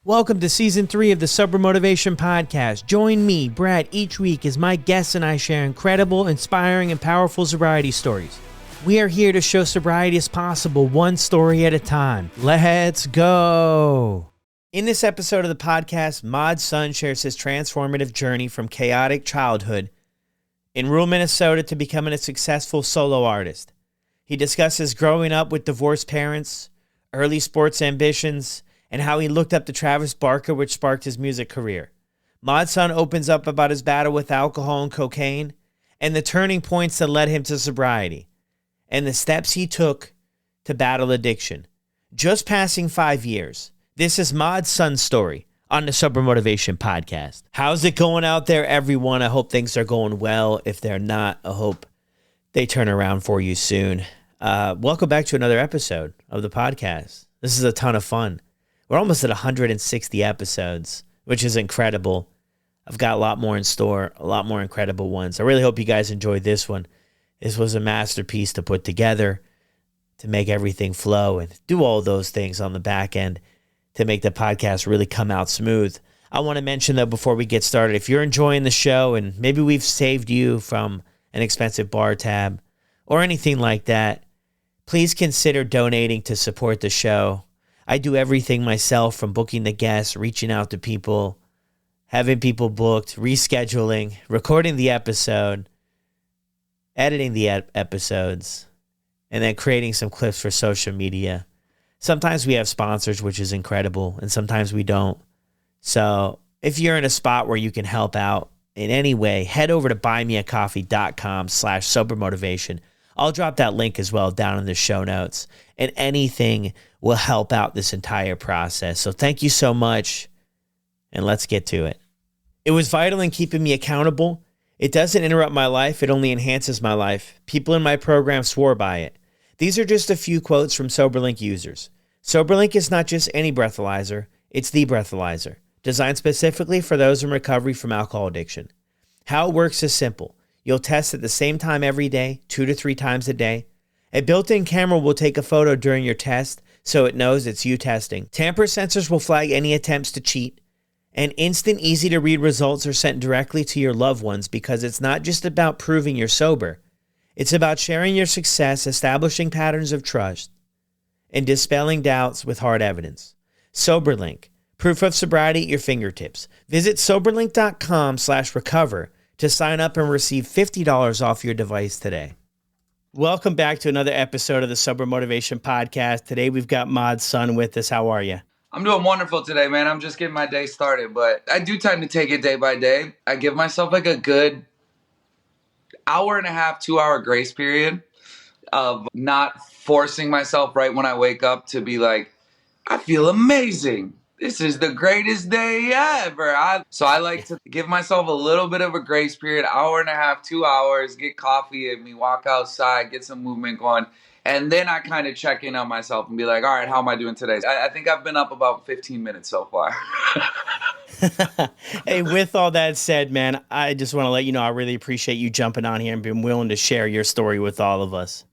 Welcome to Season 3 of the Sober Motivation Podcast. Join me, Brad, each week as my guests and I share incredible, inspiring, and powerful sobriety stories. We are here to show sobriety is possible, one story at a time. Let's go! In this episode of the podcast, Mod's son shares his transformative journey from chaotic childhood in rural Minnesota to becoming a successful solo artist. He discusses growing up with divorced parents, early sports ambitions, and how he looked up to Travis Barker, which sparked his music career. Mod's son opens up about his battle with alcohol and cocaine, and the turning points that led him to sobriety, and the steps he took to battle addiction. Just passing 5 years. This is Mod's son's story on the Sober Motivation Podcast. How's it going out there, everyone? I hope things are going well. If they're not, I hope they turn around for you soon. Welcome back to another episode of the podcast. This is a ton of fun. We're almost at 160 episodes, which is incredible. I've got a lot more in store, a lot more incredible ones. I really hope you guys enjoyed this one. This was a masterpiece to put together, to make everything flow and do all those things on the back end to make the podcast really come out smooth. I want to mention, though, before we get started, if you're enjoying the show and maybe we've saved you from an expensive bar tab or anything like that, please consider donating to support the show. I do everything myself, from booking the guests, reaching out to people, having people booked, rescheduling, recording the episode, editing the episodes, and then creating some clips for social media. Sometimes we have sponsors, which is incredible, and sometimes we don't. So if you're in a spot where you can help out in any way, head over to buymeacoffee.com/sobermotivation. I'll drop that link as well down in the show notes, and anything will help out this entire process. So thank you so much, and let's get to it. It was vital in keeping me accountable. It doesn't interrupt my life. It only enhances my life. People in my program swore by it. These are just a few quotes from SoberLink users. SoberLink is not just any breathalyzer. It's the breathalyzer, designed specifically for those in recovery from alcohol addiction. How it works is simple. You'll test at the same time every day, 2 to 3 times a day. A built-in camera will take a photo during your test so it knows it's you testing. Tamper sensors will flag any attempts to cheat. And instant, easy-to-read results are sent directly to your loved ones because it's not just about proving you're sober. It's about sharing your success, establishing patterns of trust, and dispelling doubts with hard evidence. SoberLink, proof of sobriety at your fingertips. Visit soberlink.com/recover to sign up and receive $50 off your device today. Welcome back to another episode of the Sober Motivation Podcast. Today we've got Mod's son with us. How are you? I'm doing wonderful today, man. I'm just getting my day started, but I do tend to take it day by day. I give myself like a good hour and a half, 2-hour grace period of not forcing myself right when I wake up to be like, I feel amazing. This is the greatest day ever. So I like to give myself a little bit of a grace period, hour and a half, 2 hours, get coffee in me, walk outside, get some movement going. And then I kind of check in on myself and be like, all right, how am I doing today? I think I've been up about 15 minutes so far. Hey, with all that said, man, I just want to let you know I really appreciate you jumping on here and being willing to share your story with all of us.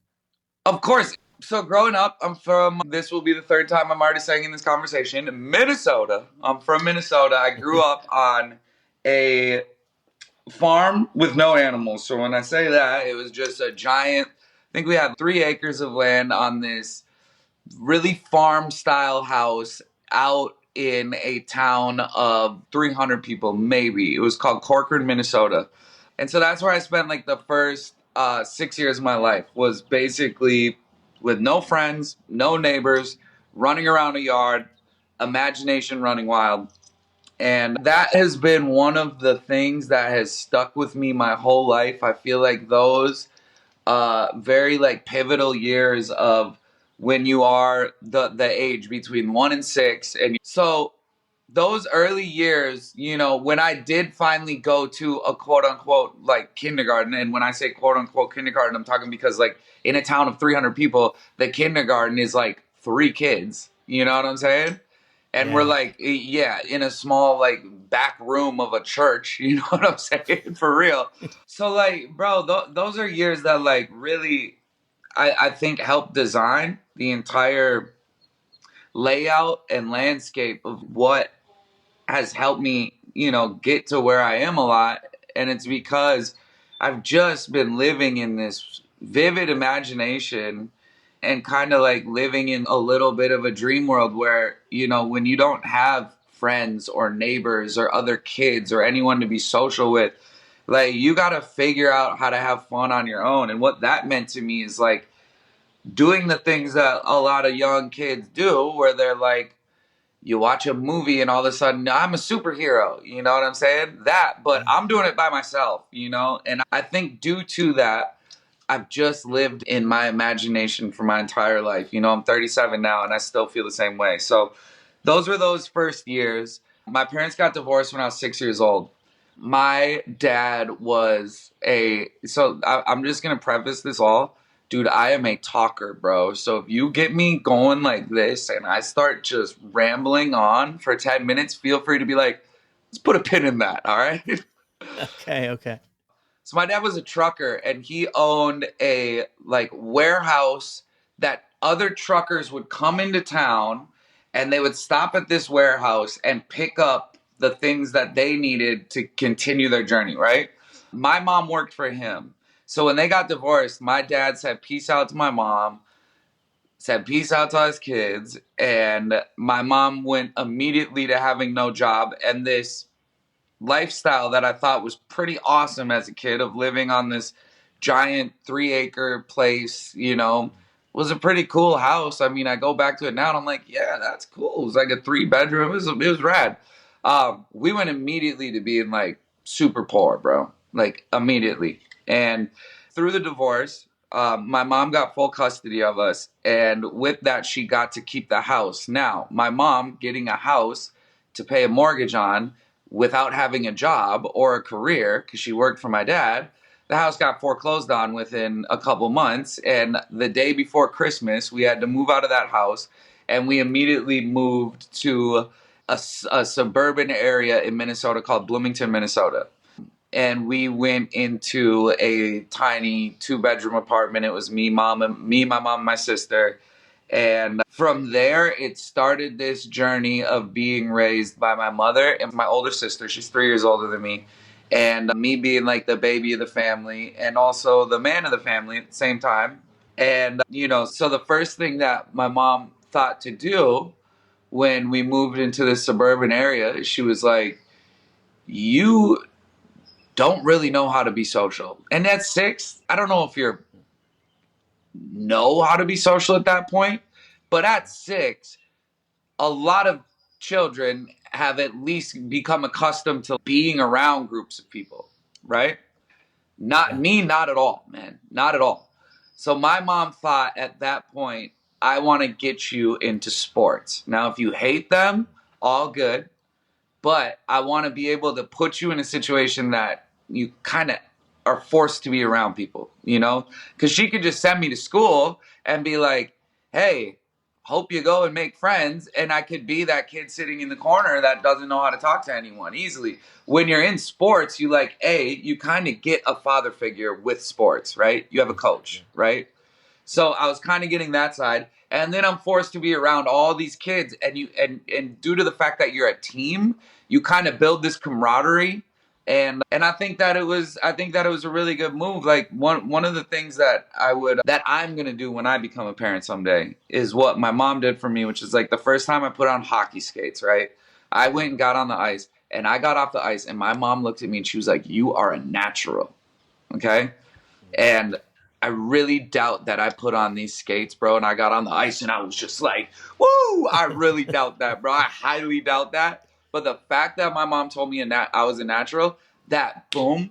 Of course. So growing up, this will be the third time I'm already saying in this conversation, Minnesota. I'm from Minnesota. I grew up on a farm with no animals. So when I say that, it was just a giant, I think we had 3 acres of land on this really farm-style house out in a town of 300 people, maybe. It was called Corcoran, Minnesota. And so that's where I spent like the first 6 years of my life, was basically with no friends, no neighbors, running around a yard, imagination running wild. And that has been one of the things that has stuck with me my whole life. I feel like those very like pivotal years of when you are the age between 1 and 6. And so those early years, you know, when I did finally go to a quote unquote like kindergarten, and when I say quote unquote kindergarten, I'm talking because like in a town of 300 people, the kindergarten is like 3 kids. You know what I'm saying? And Yeah. we're like, yeah, in a small like back room of a church. You know what I'm saying? For real. So like, bro, those are years that like really, I think helped design the entire layout and landscape of what has helped me, get to where I am a lot. And it's because I've just been living in this vivid imagination and kind of like living in a little bit of a dream world where, when you don't have friends or neighbors or other kids or anyone to be social with, like you got to figure out how to have fun on your own. And what that meant to me is like doing the things that a lot of young kids do where they're like, you watch a movie and all of a sudden I'm a superhero, you know what I'm saying? But I'm doing it by myself, and I think due to that, I've just lived in my imagination for my entire life. I'm 37 now and I still feel the same way. So those were those first years. My parents got divorced when I was 6 years old. My dad was I'm just going to preface this all. Dude, I am a talker, bro. So if you get me going like this and I start just rambling on for 10 minutes, feel free to be like, let's put a pin in that, all right? Okay. So my dad was a trucker and he owned a like warehouse that other truckers would come into town and they would stop at this warehouse and pick up the things that they needed to continue their journey, right? My mom worked for him. So when they got divorced, my dad said peace out to my mom, said peace out to his kids, and my mom went immediately to having no job and this lifestyle that I thought was pretty awesome as a kid of living on this giant 3-acre place, was a pretty cool house. I mean, I go back to it now and I'm like, yeah, that's cool. It was like a 3-bedroom. It was rad. We went immediately to being like super poor, bro. Like immediately. And through the divorce, my mom got full custody of us. And with that, she got to keep the house. Now, my mom getting a house to pay a mortgage on without having a job or a career, because she worked for my dad, the house got foreclosed on within a couple months. And the day before Christmas, we had to move out of that house. And we immediately moved to a suburban area in Minnesota called Bloomington, Minnesota. And we went into a tiny 2-bedroom apartment. It was me, my mom, and my sister. And from there, it started this journey of being raised by my mother and my older sister. She's 3 years older than me. And me being like the baby of the family and also the man of the family at the same time. And, so the first thing that my mom thought to do when we moved into this suburban area, she was like, you don't really know how to be social. And at 6, I don't know if you're know how to be social at that point. But at 6, a lot of children have at least become accustomed to being around groups of people, right? Not me, not at all, man. Not at all. So my mom thought at that point, I want to get you into sports. Now, if you hate them, all good. But I want to be able to put you in a situation that you kind of are forced to be around people, Because she could just send me to school and be like, hey, hope you go and make friends. And I could be that kid sitting in the corner that doesn't know how to talk to anyone easily. When you're in sports, you kind of get a father figure with sports, right? You have a coach, right? So I was kind of getting that side. And then I'm forced to be around all these kids. And due to the fact that you're a team, you kind of build this camaraderie. And I think that it was a really good move. Like one of the things that I'm gonna do when I become a parent someday is what my mom did for me, which is like the first time I put on hockey skates, right? I went and got on the ice and I got off the ice and my mom looked at me and she was like, you are a natural. Okay. And I really doubt that I put on these skates, bro, and I got on the ice and I was just like, woo! I really doubt that, bro. I highly doubt that. But the fact that my mom told me I was a natural, that boom,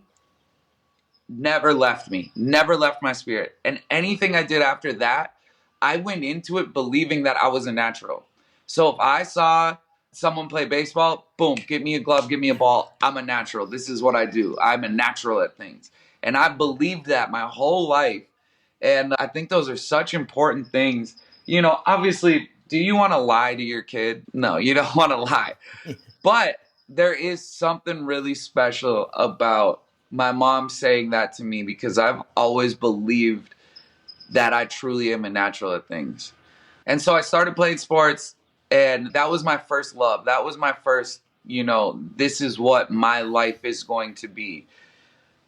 never left me, never left my spirit. And anything I did after that, I went into it believing that I was a natural. So if I saw someone play baseball, boom, give me a glove, give me a ball. I'm a natural. This is what I do. I'm a natural at things. And I believed that my whole life. And I think those are such important things. Obviously, do you want to lie to your kid? No, you don't want to lie. But there is something really special about my mom saying that to me because I've always believed that I truly am a natural at things. And so I started playing sports, and that was my first love. That was my first this is what my life is going to be,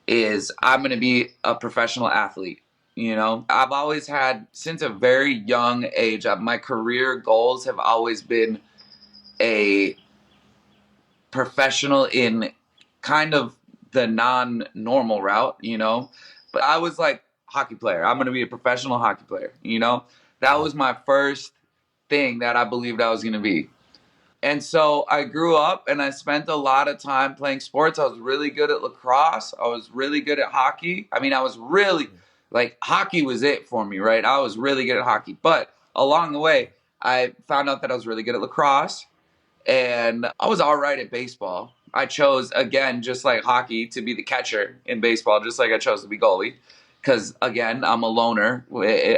is I'm going to be a professional athlete. I've always had, since a very young age, my career goals have always been a professional in kind of the non-normal route. But I was like, hockey player. I'm going to be a professional hockey player. That was my first thing that I believed I was going to be. And so I grew up and I spent a lot of time playing sports. I was really good at lacrosse. I was really good at hockey. I mean, I was really, like, hockey was it for me, right? I was really good at hockey. But along the way, I found out that I was really good at lacrosse. And I was all right at baseball. I chose, again, just like hockey, to be the catcher in baseball, just like I chose to be goalie. Because, again, I'm a loner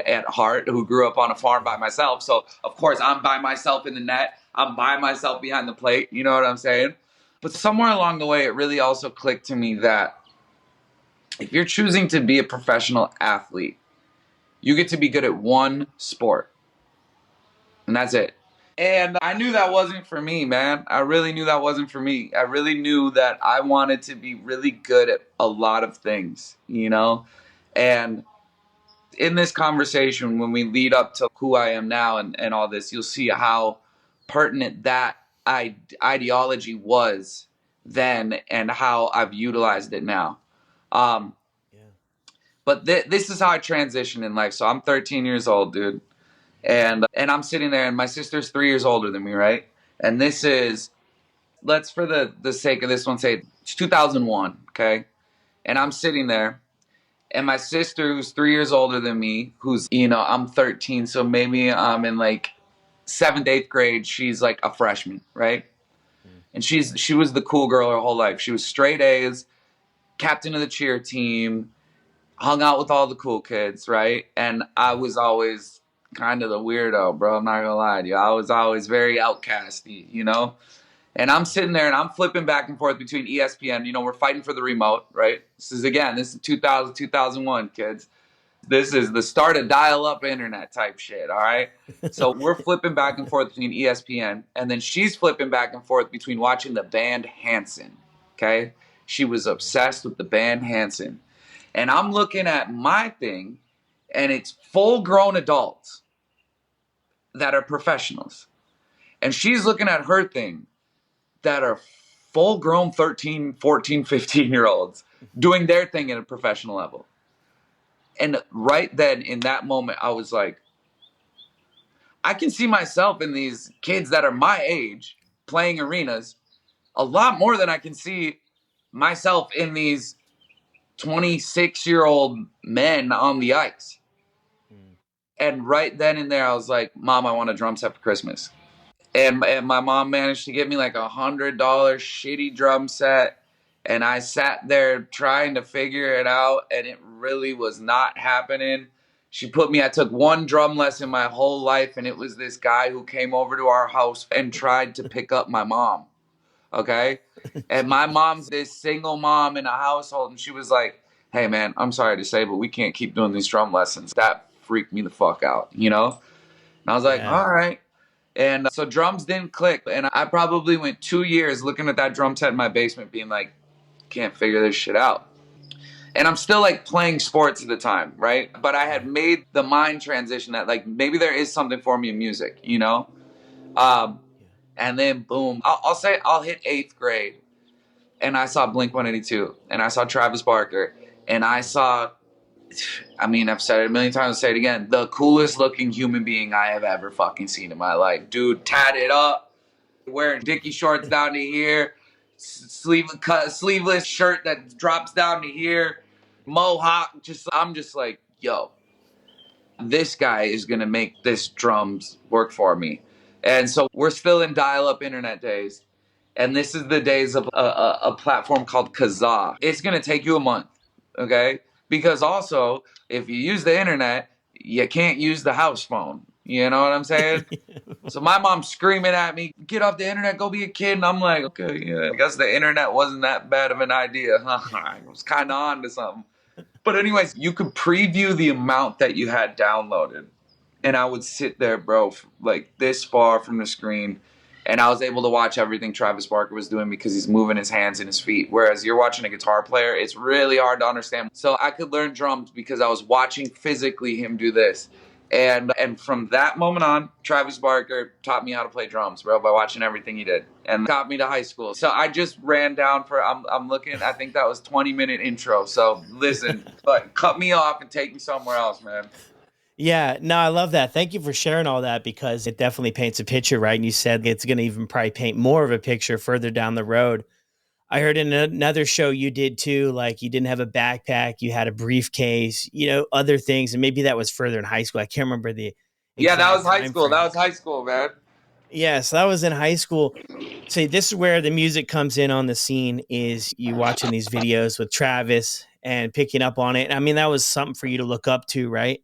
at heart who grew up on a farm by myself. So, of course, I'm by myself in the net. I'm by myself behind the plate. You know what I'm saying? But somewhere along the way, it really also clicked to me that if you're choosing to be a professional athlete, you get to be good at one sport. And that's it. And I knew that wasn't for me, man. I really knew that wasn't for me. I really knew that I wanted to be really good at a lot of things. And in this conversation, when we lead up to who I am now and all this, you'll see how pertinent that ideology was then and how I've utilized it now. But this is how I transitioned in life. So I'm 13 years old, dude. And I'm sitting there, and my sister's 3 years older than me, right? And this is, let's, for the sake of this one, say it's 2001, okay? And I'm sitting there, and my sister, who's 3 years older than me, I'm 13, so maybe I'm in like 7th, 8th grade. She's like a freshman, right? And she was the cool girl her whole life. She was straight A's, captain of the cheer team, hung out with all the cool kids, right? And I was always kind of the weirdo, bro. I'm not gonna lie to you. I was always very outcasty. And I'm sitting there and I'm flipping back and forth between ESPN. We're fighting for the remote, right? This is 2000, 2001, kids. This is the start of dial-up internet type shit, all right? So we're flipping back and forth between ESPN, and then she's flipping back and forth between watching the band Hanson, okay? She was obsessed with the band Hanson. And I'm looking at my thing, and it's full-grown adults that are professionals. And she's looking at her thing that are full-grown 13, 14, 15-year-olds doing their thing at a professional level. And right then, in that moment, I was like, I can see myself in these kids that are my age playing arenas a lot more than I can see myself in these 26-year-old men on the ice. And right then and there, I was like, Mom, I want a drum set for Christmas. And my mom managed to get me like $100 shitty drum set. And I sat there trying to figure it out, and it really was not happening. I took one drum lesson my whole life, and it was this guy who came over to our house and tried to pick up my mom. Okay? And my mom's this single mom in a household, and she was like, hey, man, I'm sorry to say, but we can't keep doing these drum lessons. That freaked me the fuck out, And I was like, all right. And so drums didn't click. And I probably went 2 years looking at that drum set in my basement being like, can't figure this shit out. And I'm still like playing sports at the time, right? But I had made the mind transition that like maybe there is something for me in music, And then boom, I'll hit 8th grade, and I saw Blink-182, and I saw Travis Barker, and I've said it a million times, I'll say it again, the coolest looking human being I have ever fucking seen in my life. Dude, tatted up, wearing Dickie shorts down to here, sleeveless shirt that drops down to here, mohawk. I'm just like, yo, this guy is gonna make this drums work for me. And so we're still in dial-up internet days, and this is the days of a platform called Kazaa. It's gonna take you a month, okay? Because also, if you use the internet, you can't use the house phone. You know what I'm saying? So my mom's screaming at me, get off the internet, go be a kid. And I'm like, okay, yeah, I guess the internet wasn't that bad of an idea. I was kind of on to something. But anyways, you could preview the amount that you had downloaded. And I would sit there, bro, like this far from the screen. And I was able to watch everything Travis Barker was doing because he's moving his hands and his feet. Whereas you're watching a guitar player, it's really hard to understand. So I could learn drums because I was watching physically him do this. And from that moment on, Travis Barker taught me how to play drums, bro, by watching everything he did, and got me to high school. So I just ran down for I'm looking. I think that was 20-minute intro. So listen, but cut me off and take me somewhere else, man. Yeah, no, I love that. Thank you for sharing all that because it definitely paints a picture, right? And you said it's going to even probably paint more of a picture further down the road. I heard in another show you did too, like you didn't have a backpack, you had a briefcase, other things, and maybe that was further in high school. I can't remember the Yeah, that was exact high time school. That frame. was high school, man. Yeah, so that was in high school. So this is where the music comes in on the scene is you watching these videos with Travis and picking up on it. I mean, that was something for you to look up to, right?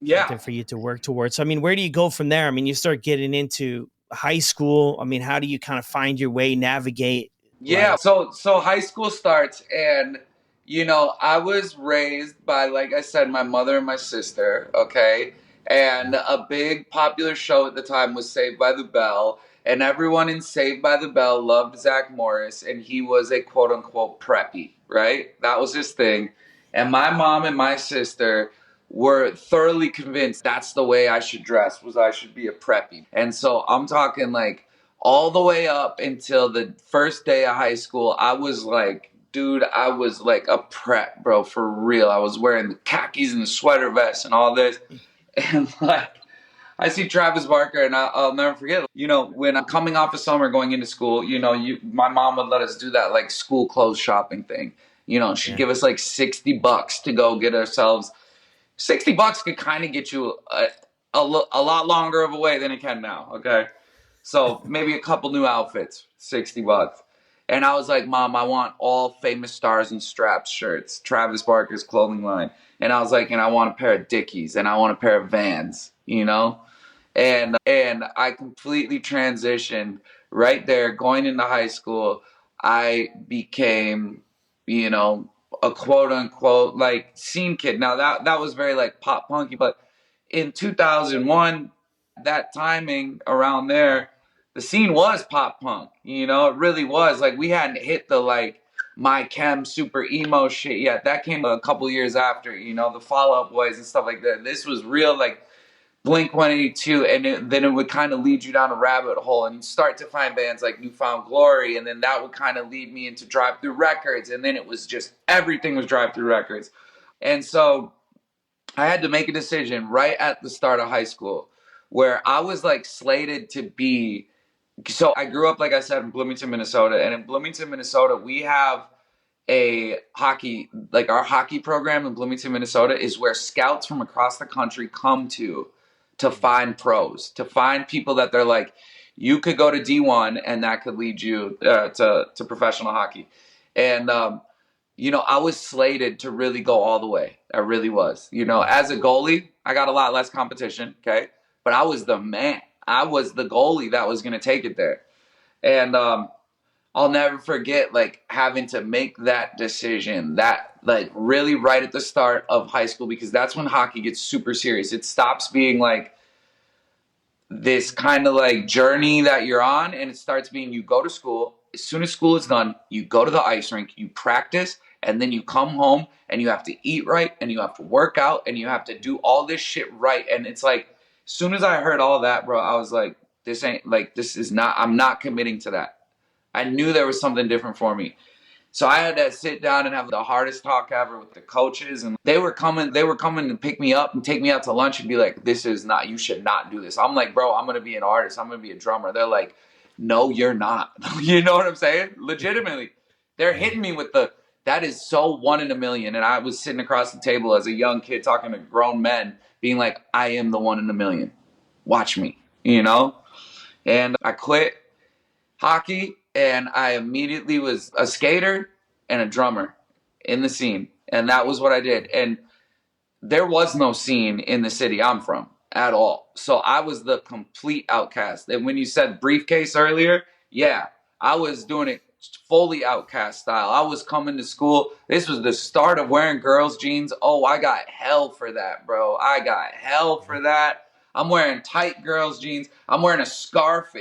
Yeah. Something for you to work towards. So, I mean, where do you go from there? I mean, you start getting into high school. I mean, how do you kind of find your way, navigate Yeah, life? so high school starts, and I was raised by, like I said, my mother and my sister, okay? And a big popular show at the time was Saved by the Bell, and everyone in Saved by the Bell loved Zach Morris, and he was a quote unquote preppy, right? That was his thing. And my mom and my sister were thoroughly convinced that's the way I should dress, was I should be a preppy. And so I'm talking like all the way up until the first day of high school, I was like, dude, I was like a prep, bro, for real. I was wearing the khakis and the sweater vest and all this. And like, I see Travis Barker, and I'll never forget. When I'm coming off of summer, going into school, my mom would let us do that like school clothes shopping thing. She'd Yeah. give us like $60 to go get ourselves. $60 could kind of get you a lot longer of a way than it can now. Okay. So maybe a couple new outfits, $60. And I was like, Mom, I want all Famous Stars and Straps shirts, Travis Barker's clothing line. And I was like, and I want a pair of Dickies, and I want a pair of Vans, And I completely transitioned right there going into high school. I became, you know, a quote unquote like scene kid. Now that was very like pop punky, but in 2001, that timing around there, the scene was pop punk. It really was. Like we hadn't hit the like my chem super emo shit yet. That came a couple years after. The Fall Out Boys and stuff like that. This was real like Blink 182, and then it would kind of lead you down a rabbit hole, and you start to find bands like New Found Glory, and then that would kind of lead me into Drive Through Records, and then it was just everything was Drive Through Records. And so I had to make a decision right at the start of high school where I was like slated to be. So I grew up, like I said, in Bloomington, Minnesota, and in Bloomington, Minnesota, we have a hockey, like our hockey program in Bloomington, Minnesota is where scouts from across the country come to find pros, to find people that they're like, you could go to D1 and that could lead you to professional hockey. And, I was slated to really go all the way. I really was. As a goalie, I got a lot less competition, okay? But I was the man. I was the goalie that was going to take it there. And I'll never forget like having to make that decision that like really right at the start of high school, because that's when hockey gets super serious. It stops being like this kind of like journey that you're on, and it starts being you go to school. As soon as school is done, you go to the ice rink, you practice, and then you come home and you have to eat right, and you have to work out, and you have to do all this shit right. And it's like, as soon as I heard all that, bro, I was like, this is not, I'm not committing to that. I knew there was something different for me. So I had to sit down and have the hardest talk ever with the coaches, and they were coming to pick me up and take me out to lunch and be like, you should not do this. I'm like, bro, I'm going to be an artist. I'm going to be a drummer. They're like, no, you're not. You know what I'm saying? Legitimately. They're hitting me with that is so 1 in a million. And I was sitting across the table as a young kid talking to grown men being like, I am the 1 in a million. Watch me, And I quit hockey, and I immediately was a skater and a drummer in the scene. And that was what I did. And there was no scene in the city I'm from at all. So I was the complete outcast. And when you said briefcase earlier, yeah, I was doing it fully outcast style. I was coming to school. This was the start of wearing girls' jeans. Oh, I got hell for that, bro. I got hell for that. I'm wearing tight girls' jeans. I'm wearing a scarf.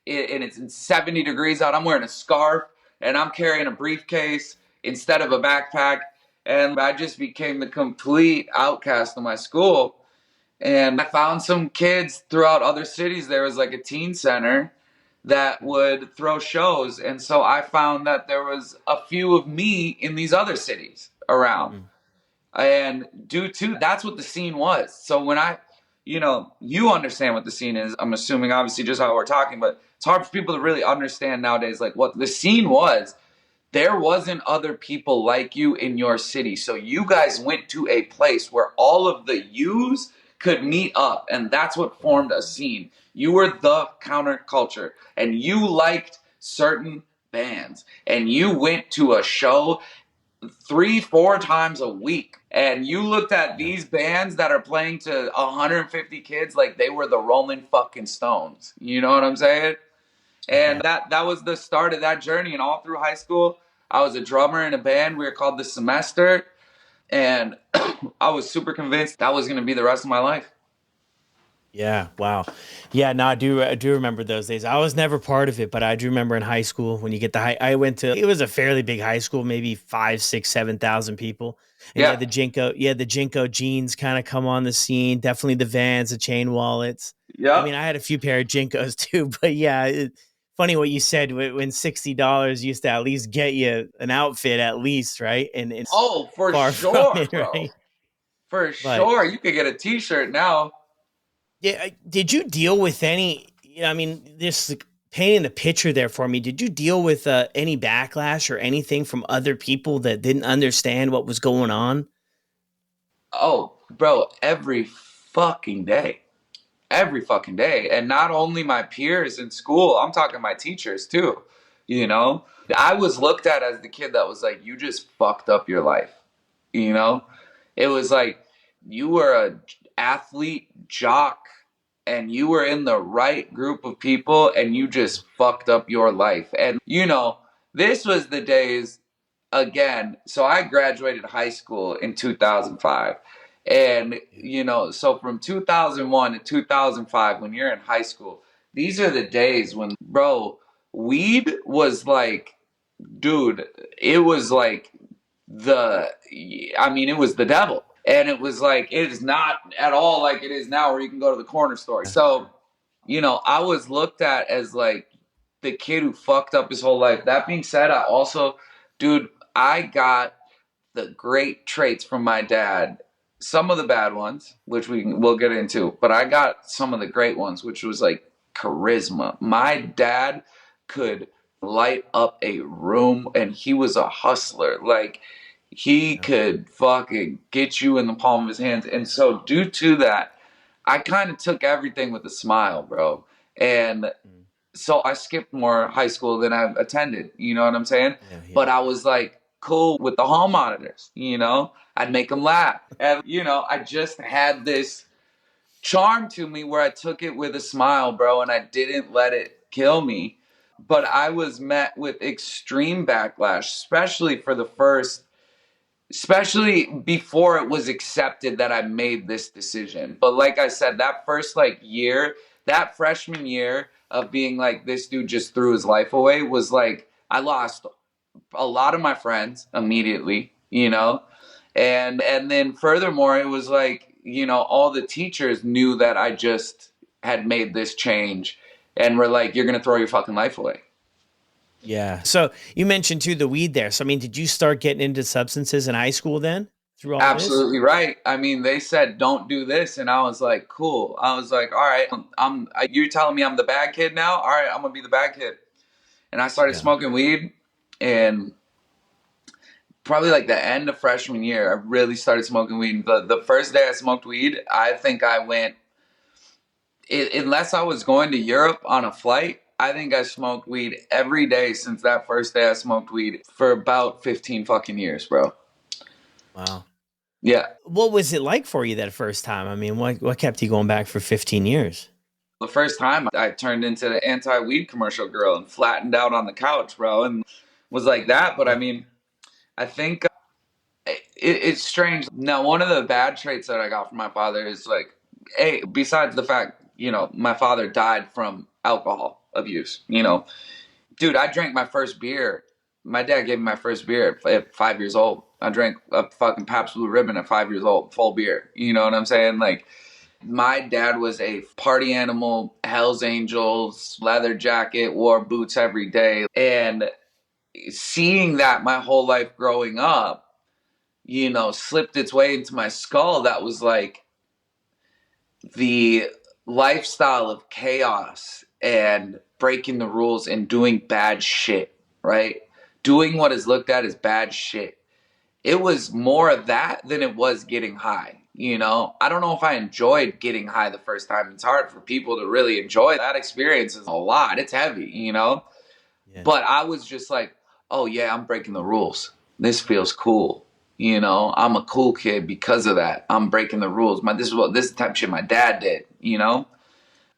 and it's 70 degrees out. I'm wearing a scarf and I'm carrying a briefcase instead of a backpack. And I just became the complete outcast of my school. And I found some kids throughout other cities. There was like a teen center that would throw shows. And so I found that there was a few of me in these other cities around. Mm. And due to that's what the scene was. So when you understand what the scene is, I'm assuming obviously just how we're talking, but it's hard for people to really understand nowadays, like what the scene was. There wasn't other people like you in your city. So you guys went to a place where all of the yous could meet up. And that's what Yeah. formed a scene. You were the counterculture and you liked certain bands and you went to a show 3-4 times a week and you looked at Yeah. these bands that are playing to 150 kids like they were the Rolling fucking Stones. You know what I'm saying? And Yeah. that was the start of that journey. And all through high school, I was a drummer in a band. We were called The Semester. And I was super convinced that was going to be the rest of my life. Yeah. Wow. Yeah. No, I do remember those days. I was never part of it, but I do remember in high school when you get I went to, it was a fairly big high school, maybe 5, 6, 7,000 people. And Yeah. the Jinko jeans kind of come on the scene. Definitely the Vans, the chain wallets. I mean, Yep. I had a few pair of Jinkos too, but yeah, funny what you said when $60 used to at least get you an outfit at least, right? And it's Oh, for far from sure, it, bro. right? For But sure. You could get a t-shirt now. yeah, did you deal with any? I mean, this like, painting the picture there for me. Did you deal with any backlash or anything from other people that didn't understand what was going on? Oh, bro, every fucking day. Every fucking day. And not only my peers in school, I'm talking my teachers too. You know, I was looked at as the kid that was like, you just fucked up your life. You know, it was like you were a athlete jock and you were in the right group of people and you just fucked up your life. And this was the days again. So I graduated high school in 2005. And so from 2001 to 2005 when you're in high school, these are the days when, bro, weed was like, dude, it was like it was the devil. And it was like, it is not at all like it is now where you can go to the corner store. So, I was looked at as like the kid who fucked up his whole life. That being said, dude, I got the great traits from my dad. Some of the bad ones, which we'll get into, but I got some of the great ones, which was like charisma. My dad could light up a room and he was a hustler. Like he Yeah. could fucking get you in the palm of his hands. And so due to that, I kind of took everything with a smile, bro. And Mm. so I skipped more high school than I've attended, you know what I'm saying? Yeah. Yeah. But I was like cool with the hall monitors, I'd make them laugh. And, I just had this charm to me where I took it with a smile, bro, and I didn't let it kill me. But I was met with extreme backlash, especially before it was accepted that I made this decision. But like I said, that first like year, that freshman year of being like this dude just threw his life away was like I lost a lot of my friends immediately, and then furthermore it was like, all the teachers knew that I just had made this change and were like, you're going to throw your fucking life away. Yeah. So you mentioned too the weed there. So I mean, did you start getting into substances in high school then through all this? Absolutely right. I mean, they said don't do this, and I was like, cool. I was like, all right, you're telling me I'm the bad kid now. All right, I'm gonna be the bad kid. And I started Yeah. smoking weed, and probably like the end of freshman year, I really started smoking weed. The first day I smoked weed, I think I went, unless I was going to Europe on a flight. I think I smoked weed every day since that first day I smoked weed for about 15 fucking years, bro. Wow. Yeah. What was it like for you that first time? I mean, what kept you going back for 15 years? The first time I turned into the anti-weed commercial girl and flattened out on the couch, bro, and was like that. But I mean, I think it's strange. Now, one of the bad traits that I got from my father is like, hey, besides the fact, my father died from alcohol. abuse, you know. Dude, I drank my first beer. My dad gave me my first beer at 5 years old. I drank a fucking Pabst Blue Ribbon at 5 years old, full beer. You know what I'm saying? Like, my dad was a party animal, Hell's Angels, leather jacket, wore boots every day. And seeing that my whole life growing up, you know, slipped its way into my skull. That was like the lifestyle of chaos and breaking the rules and doing bad shit, right? Doing what is looked at as bad shit. It was more of that than it was getting high. You know, I don't know if I enjoyed getting high the first time. It's hard for people to really enjoy that experience. Is a lot. It's heavy, you know? Yeah. But I was just like, oh yeah, I'm breaking the rules. This feels cool. You know, I'm a cool kid because of that. I'm breaking the rules. This is the type of shit my dad did, you know?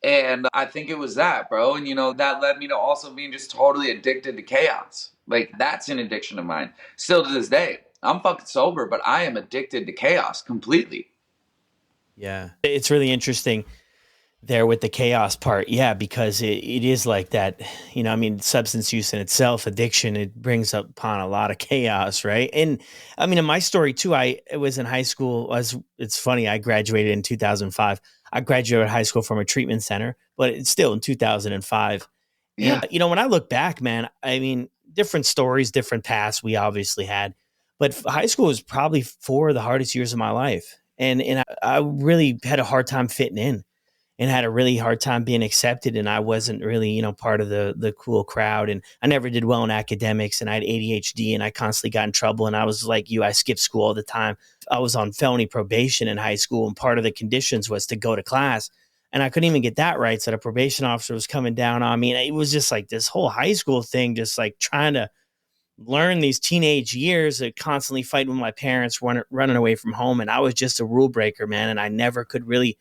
And I think it was that, bro. And, you know, that led me to also being just totally addicted to chaos. Like, that's an addiction of mine. Still to this day. I'm fucking sober, but I am addicted to chaos completely. Yeah. It's really interesting there with the chaos part. Yeah, because it is like that, I mean, substance use in itself, addiction, it brings upon a lot of chaos, right? And I mean, in my story too, I was in high school. It's funny, I graduated in 2005. I graduated high school from a treatment center, but it's still in 2005. Yeah. And, when I look back, man, I mean, different stories, different paths we obviously had, but high school was probably four of the hardest years of my life. And I really had a hard time fitting in and had a really hard time being accepted. And I wasn't really, part of the cool crowd. And I never did well in academics, and I had ADHD, and I constantly got in trouble. And I was like you, I skipped school all the time. I was on felony probation in high school, and part of the conditions was to go to class. And I couldn't even get that right. So the probation officer was coming down on me. And it was just like this whole high school thing, just like trying to learn these teenage years of constantly fighting with my parents, running away from home. And I was just a rule breaker, man. And I never could really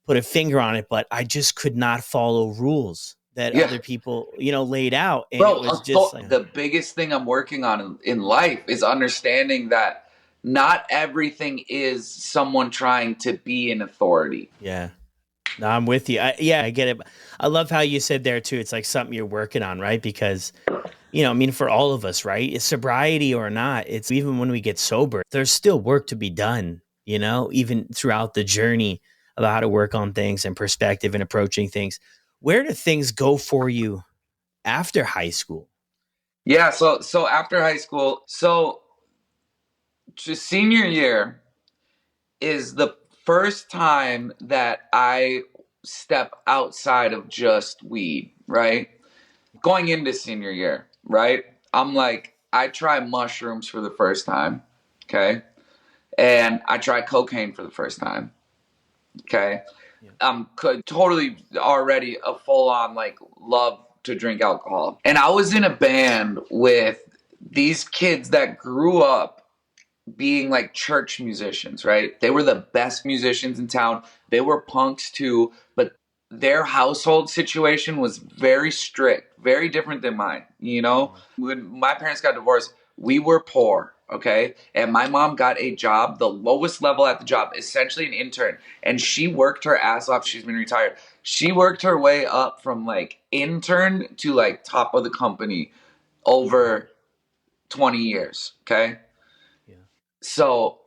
put a finger on it, but I just could not follow rules that Yeah. other people, laid out. And it Bro, was just like, the biggest thing I'm working on in life is understanding that not everything is someone trying to be an authority. yeah, no, I'm with you. I get it. I love how you said there too. It's like something you're working on, right? Because, I mean, for all of us, right? It's sobriety or not. It's even when we get sober, there's still work to be done, even throughout the journey of how to work on things and perspective and approaching things. Where do things go for you after high school? Yeah, so after high school, so just senior year is the first time that I step outside of just weed, right? Going into senior year, right? I'm like, I try mushrooms for the first time, okay? And I try cocaine for the first time, okay? Yeah. I'm totally already a full on like love to drink alcohol. And I was in a band with these kids that grew up being like church musicians, right? They were the best musicians in town. They were punks too, but their household situation was very strict, very different than mine. You know, when my parents got divorced, we were poor, okay? And my mom got a job, the lowest level at the job, essentially an intern. And she worked her ass off. She's been retired. She worked her way up from like intern to like top of the company over 20 years, okay? Yeah. So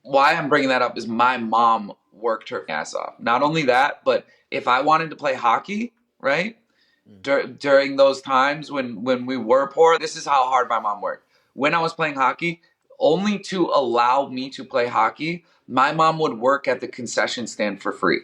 why I'm bringing that up is my mom worked her ass off. Not only that, but if I wanted to play hockey, right, during those times when we were poor, this is how hard my mom worked. When I was playing hockey, only to allow me to play hockey, my mom would work at the concession stand for free,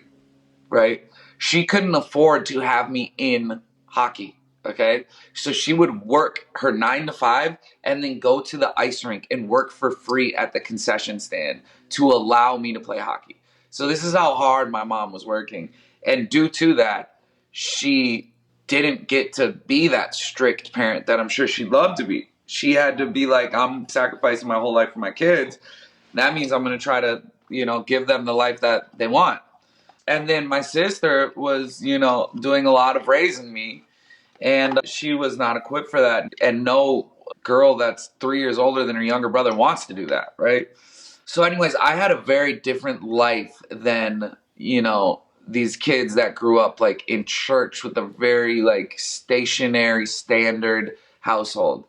right? She couldn't afford to have me in hockey. Okay. So she would work her 9 to 5 and then go to the ice rink and work for free at the concession stand to allow me to play hockey. So this is how hard my mom was working. And due to that, she didn't get to be that strict parent that I'm sure she'd love to be. She had to be like, I'm sacrificing my whole life for my kids. That means I'm going to try to, give them the life that they want. And then my sister was, doing a lot of raising me, and she was not equipped for that. And no girl that's 3 years older than her younger brother wants to do that, right? So anyways, I had a very different life than, these kids that grew up like in church with a very like stationary standard household.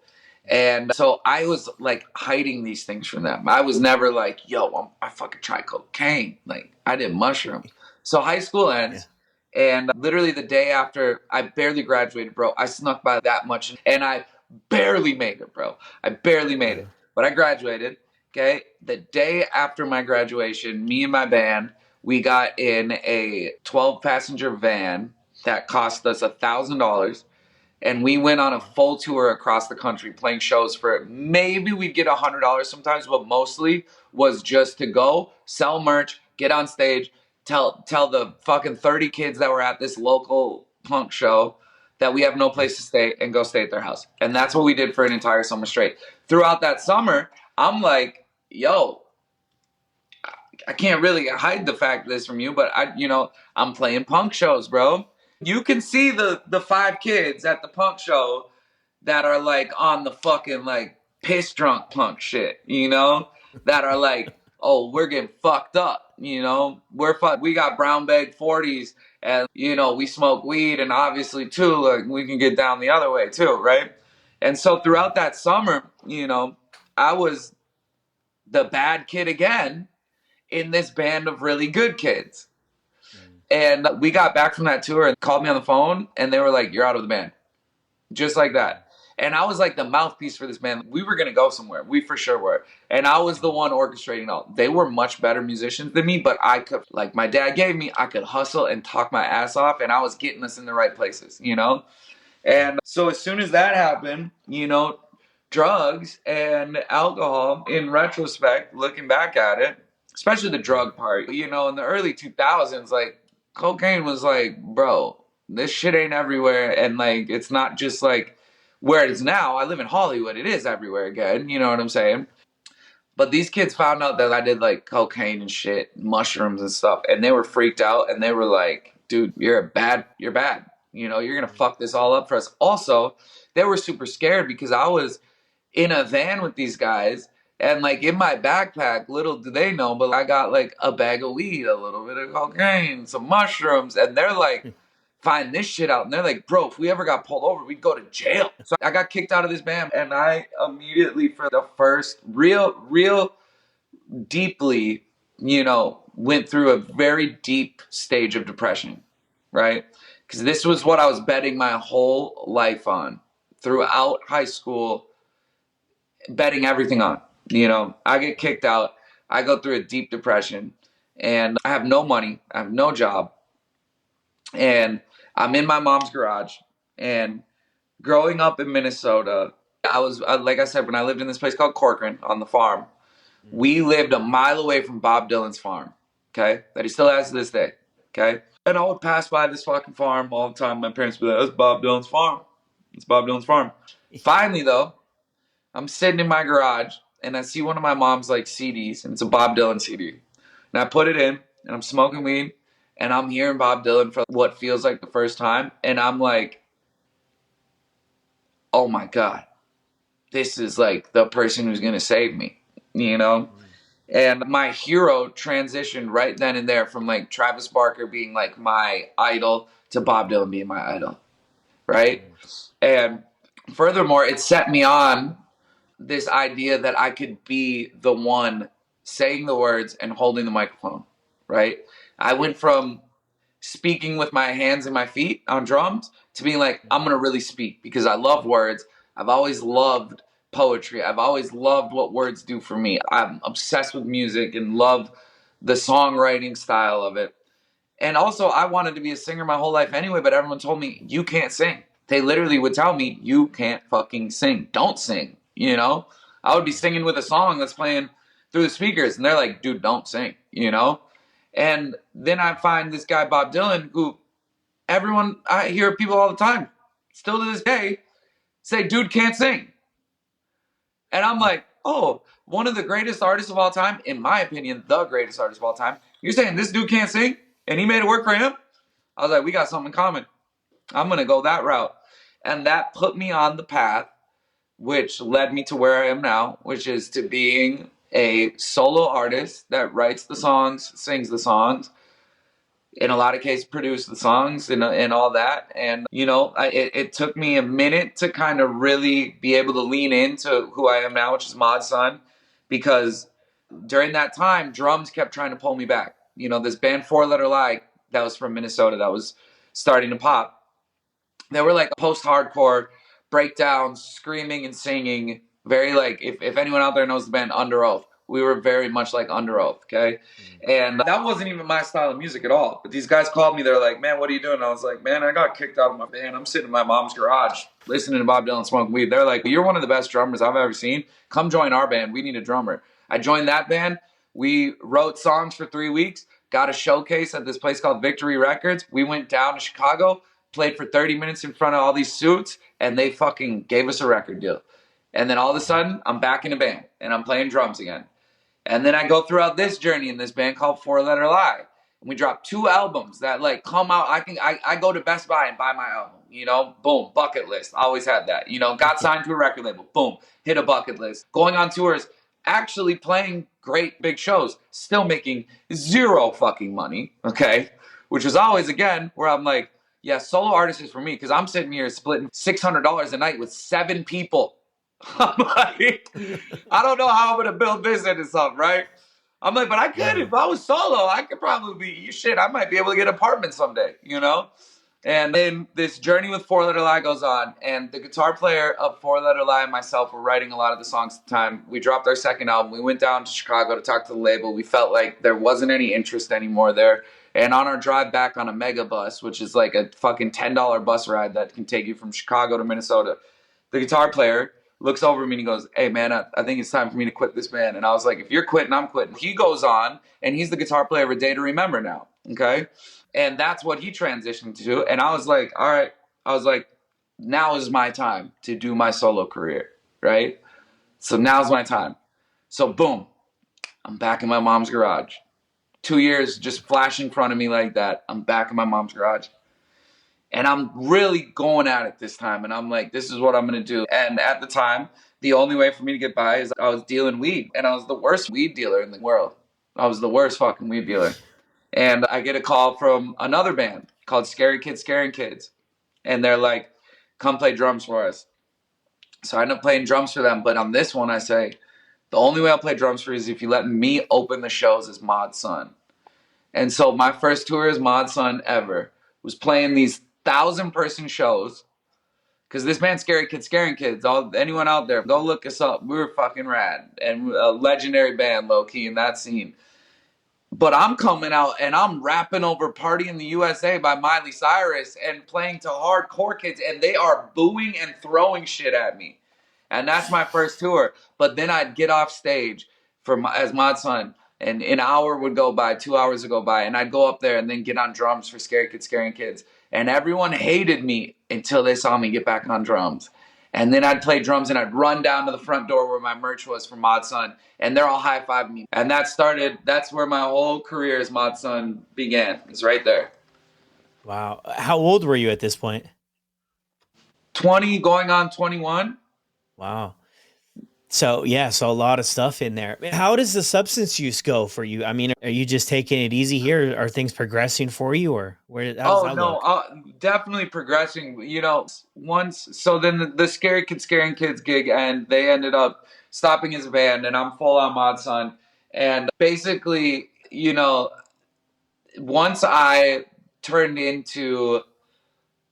And so I was like hiding these things from them. I was never like, yo, I fucking try cocaine. Like I did mushrooms. So high school Yeah. ends, and literally the day after, I barely graduated, bro. I snuck by that much, and I barely made it, bro. I barely made it, but I graduated. Okay. The day after my graduation, me and my band, we got in a 12-passenger van that cost us $1,000, and we went on a full tour across the country playing shows for maybe we'd get $100 sometimes, but mostly was just to go sell merch, get on stage, tell the fucking 30 kids that were at this local punk show that we have no place to stay, and go stay at their house. And that's what we did for an entire summer straight. Throughout that summer, I'm like, yo, I can't really hide the fact of this from you, but I'm playing punk shows, bro. You can see the 5 kids at the punk show that are like on the fucking like piss drunk punk shit, that are like, oh, we're getting fucked up, we got brown bag 40s, and we smoke weed, and obviously too, like we can get down the other way too, right? And so throughout that summer, I was the bad kid again in this band of really good kids. And we got back from that tour and called me on the phone, and they were like, you're out of the band. Just like that. And I was like the mouthpiece for this band. We were going to go somewhere. We for sure were. And I was the one orchestrating it all. They were much better musicians than me, but I could, like my dad gave me, I could hustle and talk my ass off, and I was getting us in the right places, And so as soon as that happened, drugs and alcohol, in retrospect, looking back at it, especially the drug part, in the early 2000s, like cocaine was like, bro, this shit ain't everywhere. And like, it's not just like where it is now. I live in Hollywood. It is everywhere again. You know what I'm saying? But these kids found out that I did like cocaine and shit, mushrooms and stuff. And they were freaked out, and they were like, dude, you're bad. You're bad. You're going to fuck this all up for us. Also, they were super scared because I was in a van with these guys, and like in my backpack, little do they know, but I got like a bag of weed, a little bit of cocaine, some mushrooms, and they're like, find this shit out. And they're like, bro, if we ever got pulled over, we'd go to jail. So I got kicked out of this band, and I immediately, for the first real deeply, went through a very deep stage of depression, right? Because this was what I was betting my whole life on throughout high school, betting everything on. I get kicked out. I go through a deep depression, and I have no money. I have no job. And I'm in my mom's garage. And growing up in Minnesota, I was, like I said, when I lived in this place called Corcoran on the farm, we lived a mile away from Bob Dylan's farm, okay? That he still has to this day, okay? And I would pass by this fucking farm all the time. My parents would be like, that's Bob Dylan's farm. It's Bob Dylan's farm. Finally, though, I'm sitting in my garage, and I see one of my mom's like CDs, and it's a Bob Dylan CD. And I put it in, and I'm smoking weed, and I'm hearing Bob Dylan for what feels like the first time, and I'm like, oh my God, this is like the person who's gonna save me, And my hero transitioned right then and there from like Travis Barker being like my idol to Bob Dylan being my idol, right? And furthermore, it set me on this idea that I could be the one saying the words and holding the microphone, right? I went from speaking with my hands and my feet on drums to being like, I'm going to really speak because I love words. I've always loved poetry. I've always loved what words do for me. I'm obsessed with music and love the songwriting style of it. And also, I wanted to be a singer my whole life anyway, but everyone told me, you can't sing. They literally would tell me, you can't fucking sing. Don't sing, I would be singing with a song that's playing through the speakers, and they're like, dude, don't sing, And then I find this guy, Bob Dylan, who I hear people all the time, still to this day, say, dude can't sing. And I'm like, oh, one of the greatest artists of all time, in my opinion, the greatest artist of all time. You're saying this dude can't sing, and he made it work for him? I was like, we got something in common. I'm going to go that route. And that put me on the path, which led me to where I am now, which is to being a solo artist that writes the songs, sings the songs, in a lot of cases produce the songs and all that. And, it took me a minute to kind of really be able to lean into who I am now, which is Mod's son, because during that time, drums kept trying to pull me back. This band Four Letter Lie that was from Minnesota that was starting to pop. They were like post-hardcore breakdowns, screaming and singing. Very like, if anyone out there knows the band Under Oath, we were very much like Under Oath, okay? And that wasn't even my style of music at all. But these guys called me, they're like, man, what are you doing? And I was like, man, I got kicked out of my band. I'm sitting in my mom's garage listening to Bob Dylan smoking weed. They're like, you're one of the best drummers I've ever seen. Come join our band. We need a drummer. I joined that band. We wrote songs for 3 weeks, got a showcase at this place called Victory Records. We went down to Chicago, played for 30 minutes in front of all these suits, and they fucking gave us a record deal. And then all of a sudden, I'm back in a band, and I'm playing drums again. And then I go throughout this journey in this band called Four Letter Lie. And we dropped 2 albums that like come out. I go to Best Buy and buy my album, boom, bucket list. Always had that, got signed to a record label, boom, hit a bucket list. Going on tours, actually playing great big shows, still making 0 fucking money, okay? Which was always, again, where I'm like, yeah, solo artist is for me, because I'm sitting here splitting $600 a night with 7 people. I'm like, I don't know how I'm going to build this into something, right? I'm like, but I could, if I was solo, I could probably I might be able to get an apartment someday, And then this journey with Four Letter Lie goes on, and the guitar player of Four Letter Lie and myself were writing a lot of the songs at the time. We dropped our second album. We went down to Chicago to talk to the label. We felt like there wasn't any interest anymore there. And on our drive back on a mega bus, which is like a fucking $10 bus ride that can take you from Chicago to Minnesota, the guitar player looks over at me and he goes, hey, man, I think it's time for me to quit this band. And I was like, if you're quitting, I'm quitting. He goes on, and he's the guitar player of A Day to Remember now, okay? And that's what he transitioned to. And I was like, all right. I was like, now is my time to do my solo career, right? So now's my time. So boom, I'm back in my mom's garage. 2 years just flash in front of me like that. I'm back in my mom's garage. And I'm really going at it this time. And I'm like, this is what I'm going to do. And at the time, the only way for me to get by is I was dealing weed. And I was the worst weed dealer in the world. I was the worst fucking weed dealer. And I get a call from another band called Scary Kids Scaring Kids. And they're like, come play drums for us. So I end up playing drums for them. But on this one, I say, the only way I'll play drums for you is if you let me open the shows as Mod's son. And so my first tour as Mod's son ever was playing these 1,000-person shows. Because this band, Scary Kids Scaring Kids, anyone out there, go look us up. We were fucking rad. And a legendary band, low-key, in that scene. But I'm coming out and I'm rapping over Party in the USA by Miley Cyrus and playing to hardcore kids, and they are booing and throwing shit at me. And that's my first tour. But then I'd get off stage as Mod's son, and an hour would go by, 2 hours would go by, and I'd go up there and then get on drums for Scary Kids Scaring Kids. And everyone hated me until they saw me get back on drums. And then I'd play drums and I'd run down to the front door where my merch was for Mod's son, and they're all high-fiving me. And that's where my whole career as Mod's son began. It's right there. Wow. How old were you at this point? 20, going on 21. Wow. So a lot of stuff in there. How does the substance use go for you? I mean, are you just taking it easy here? Are things progressing for you, or how does that look? Definitely progressing. Then the Scary Kids Scaring Kids gig, and they ended up stopping his band, and I'm full on Mod's son. And basically, once I turned into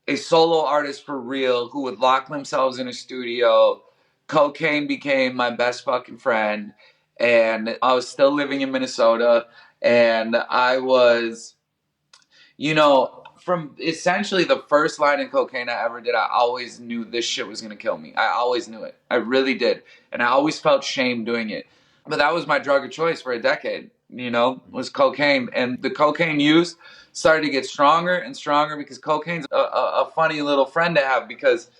a solo artist for real who would lock themselves in a studio, cocaine became my best fucking friend. And I was still living in Minnesota, and I was, from essentially the first line in Cocaine I ever did, I always knew this shit was going to kill me. I always knew it. I really did. And I always felt shame doing it. But that was my drug of choice for a decade, was cocaine. And the cocaine use started to get stronger and stronger, because cocaine's a funny little friend to have, because,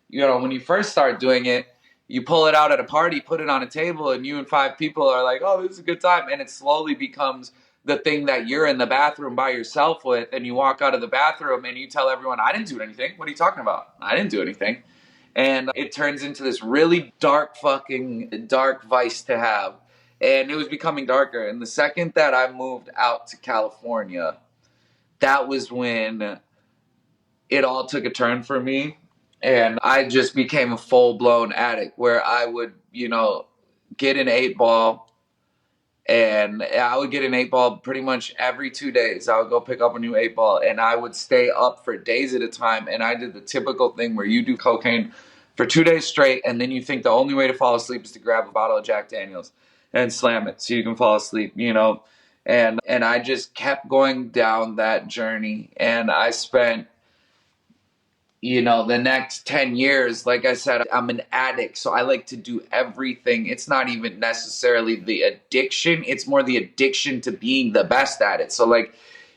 when you first start doing it, you pull it out at a party, put it on a table, and you and 5 people are like, oh, this is a good time. And it slowly becomes the thing that you're in the bathroom by yourself with, and you walk out of the bathroom and you tell everyone, I didn't do anything. What are you talking about? I didn't do anything. And it turns into this really dark vice to have. And it was becoming darker. And the second that I moved out to California, that was when it all took a turn for me. And I just became a full-blown addict where I would, get an 8 ball. And I would get an 8 ball pretty much every 2 days. I would go pick up a new 8 ball, and I would stay up for days at a time. And I did the typical thing where you do cocaine for 2 days straight, and then you think the only way to fall asleep is to grab a bottle of Jack Daniels and slam it so you can fall asleep, And I just kept going down that journey, and I spent the next 10 years, like I said, I'm an addict. So I like to do everything. It's not even necessarily the addiction. It's more the addiction to being the best at it. So like,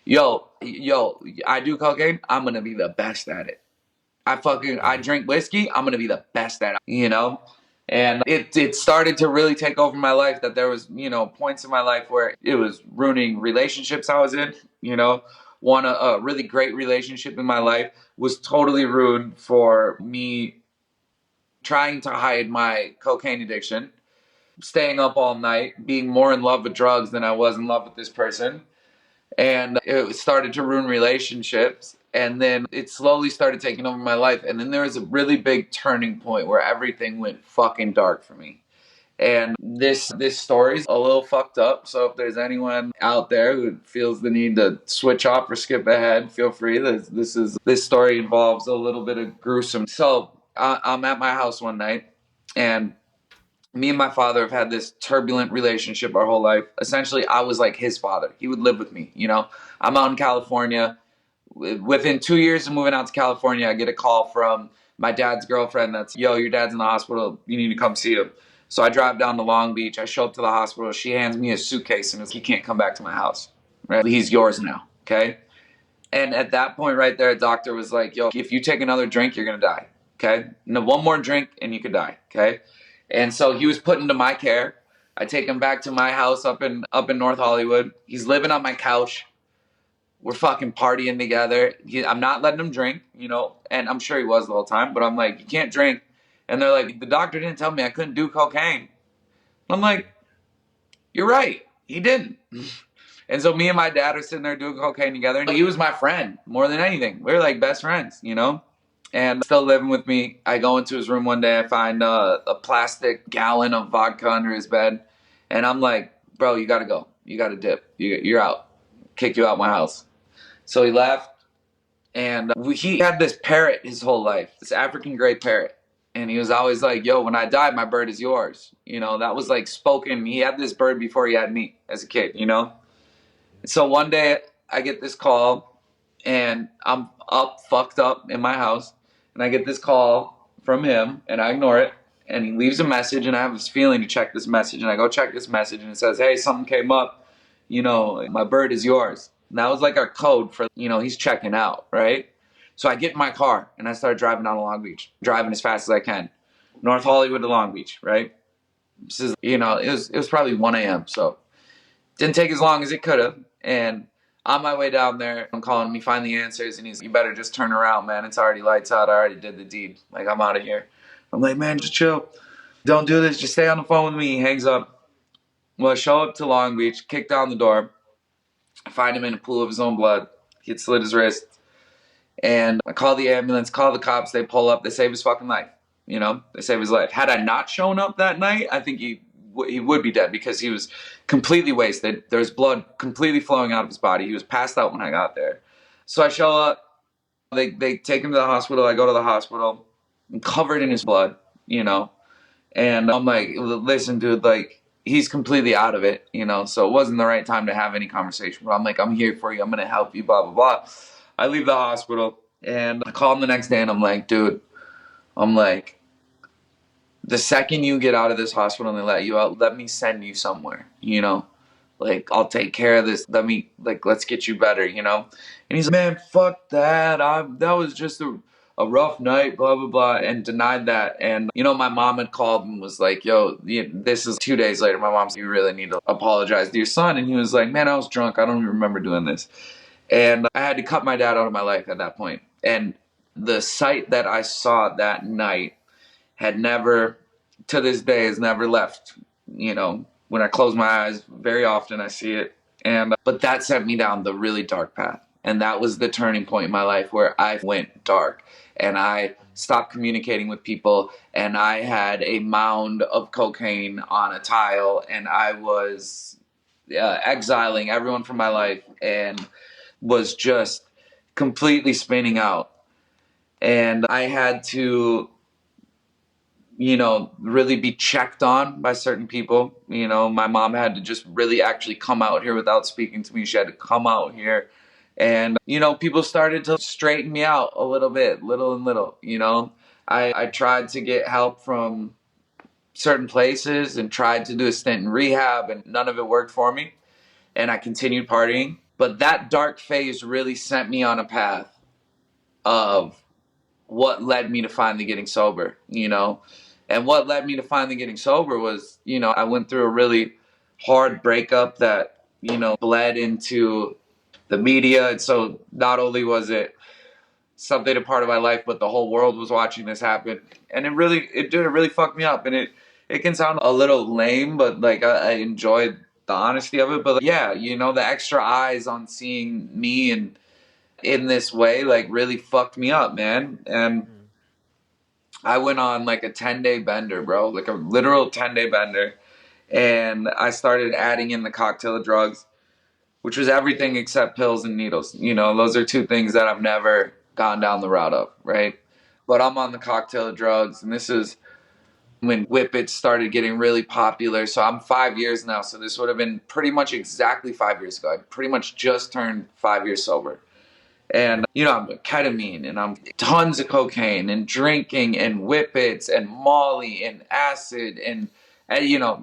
I do cocaine. I'm going to be the best at it. I drink whiskey. I'm going to be the best at it, And it started to really take over my life, that there was, points in my life where it was ruining relationships I was in, a really great relationship in my life was totally ruined for me trying to hide my cocaine addiction, staying up all night, being more in love with drugs than I was in love with this person. And it started to ruin relationships. And then it slowly started taking over my life. And then there was a really big turning point where everything went fucking dark for me. And this story's a little fucked up. So if there's anyone out there who feels the need to switch off or skip ahead, feel free. This story involves a little bit of gruesome. So I'm at my house one night, and me and my father have had this turbulent relationship our whole life. Essentially, I was like his father. He would live with me. I'm out in California. Within 2 years of moving out to California, I get a call from my dad's girlfriend that's, your dad's in the hospital. You need to come see him. So I drive down to Long Beach. I show up to the hospital. She hands me a suitcase and he can't come back to my house. Right? He's yours now. Okay. And at that point right there, a doctor was like, if you take another drink, you're going to die. Okay. No, one more drink and you could die. Okay. And so he was put into my care. I take him back to my house up in North Hollywood. He's living on my couch. We're fucking partying together. I'm not letting him drink, and I'm sure he was the whole time, but I'm like, you can't drink. And they're like, the doctor didn't tell me I couldn't do cocaine. I'm like, you're right. He didn't. And so me and my dad are sitting there doing cocaine together. He was my friend more than anything. We were like best friends, and still living with me. I go into his room one day. I find a plastic gallon of vodka under his bed. And I'm like, bro, you got to go. You got to dip. You're out. Kick you out my house. So he left. And he had this parrot his whole life, this African gray parrot. And he was always like, when I die, my bird is yours. That was like spoken. He had this bird before he had me as a kid, So one day I get this call, and I'm fucked up in my house. And I get this call from him, and I ignore it. And he leaves a message, and I have this feeling to check this message. And I go check this message, and it says, hey, something came up. My bird is yours. And that was like our code for, he's checking out, right? So I get in my car, and I start driving down to Long Beach, driving as fast as I can. North Hollywood to Long Beach, right? This is, it was probably 1 a.m., so didn't take as long as it could have. And on my way down there, I'm calling me, find the answers, and he's, you better just turn around, man. It's already lights out. I already did the deed. Like, I'm out of here. I'm like, man, just chill. Don't do this. Just stay on the phone with me. He hangs up. Well, I show up to Long Beach, kick down the door. I find him in a pool of his own blood. He had slit his wrist. And I call the ambulance, call the cops. They pull up. They save his fucking life. They save his life. Had I not shown up that night, I think he would be dead because he was completely wasted. There's blood completely flowing out of his body. He was passed out when I got there. So I show up. They take him to the hospital. I go to the hospital. I'm covered in his blood, And I'm like, listen, dude, like, he's completely out of it, So it wasn't the right time to have any conversation. But I'm like, I'm here for you. I'm going to help you, blah, blah, blah. I leave the hospital, and I call him the next day, and I'm like, dude, the second you get out of this hospital and they let you out, let me send you somewhere, Like, I'll take care of this. Let's get you better, And he's like, man, fuck that. That was just a rough night, blah, blah, blah, and denied that. And, my mom had called and was like, this is 2 days later. My mom said, you really need to apologize to your son. And he was like, man, I was drunk. I don't even remember doing this. And I had to cut my dad out of my life at that point. And the sight that I saw that night had never, to this day, has never left. When I close my eyes, very often I see it. But that sent me down the really dark path. And that was the turning point in my life where I went dark and I stopped communicating with people. And I had a mound of cocaine on a tile, and I was exiling everyone from my life and was just completely spinning out. And I had to, really be checked on by certain people. My mom had to just really actually come out here without speaking to me. She had to come out here. And, people started to straighten me out a little bit, little and little. I tried to get help from certain places and tried to do a stint in rehab, and none of it worked for me. And I continued partying. But that dark phase really sent me on a path of what led me to finally getting sober. And what led me to finally getting sober was, I went through a really hard breakup that, bled into the media. And so not only was it something a part of my life, but the whole world was watching this happen. And it really fucked me up. And it can sound a little lame, but like I enjoyed the honesty of it. But yeah, the extra eyes on seeing me and in this way, like, really fucked me up, man. And I went on like a 10-day bender, bro, like a literal 10-day bender. And I started adding in the cocktail of drugs, which was everything except pills and needles. Those are two things that I've never gone down the route of, right? But I'm on the cocktail of drugs, and this is when Whippets started getting really popular. So I'm 5 years now. So this would have been pretty much exactly 5 years ago. I pretty much just turned 5 years sober. And, I'm ketamine, and I'm tons of cocaine and drinking and Whippets and Molly and acid and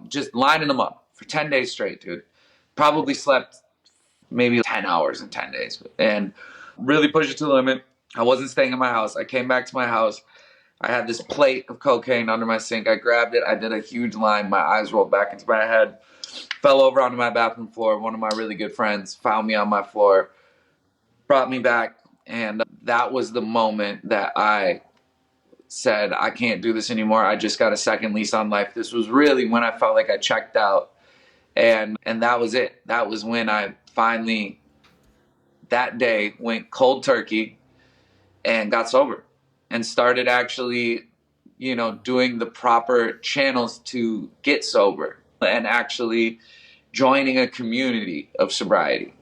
just lining them up for 10 days straight, dude. Probably slept maybe 10 hours in 10 days and really pushed it to the limit. I wasn't staying in my house. I came back to my house. I had this plate of cocaine under my sink. I grabbed it. I did a huge line. My eyes rolled back into my head, fell over onto my bathroom floor. One of my really good friends found me on my floor, brought me back, and that was the moment that I said, I can't do this anymore. I just got a second lease on life. This was really when I felt like I checked out, and that was it. That was when I finally, that day, went cold turkey and got sober and started actually, doing the proper channels to get sober and actually joining a community of sobriety.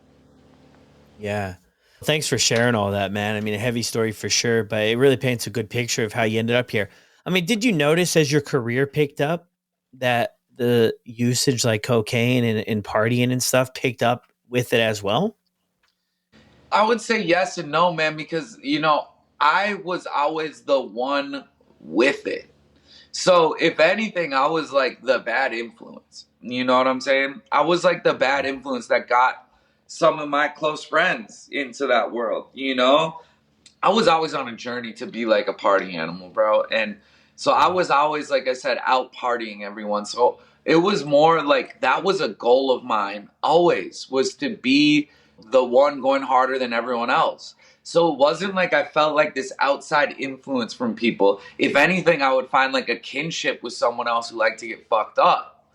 Yeah. Thanks for sharing all that, man. I mean, a heavy story for sure, but it really paints a good picture of how you ended up here. I mean, did you notice as your career picked up that the usage like cocaine and partying and stuff picked up with it as well? I would say yes and no, man, because, I was always the one with it. So if anything, I was like the bad influence. You know what I'm saying? I was like the bad influence that got some of my close friends into that world, I was always on a journey to be like a party animal, bro. And so I was always, like I said, out partying everyone. So it was more like that was a goal of mine always, was to be the one going harder than everyone else. So it wasn't like I felt like this outside influence from people. If anything, I would find like a kinship with someone else who liked to get fucked up,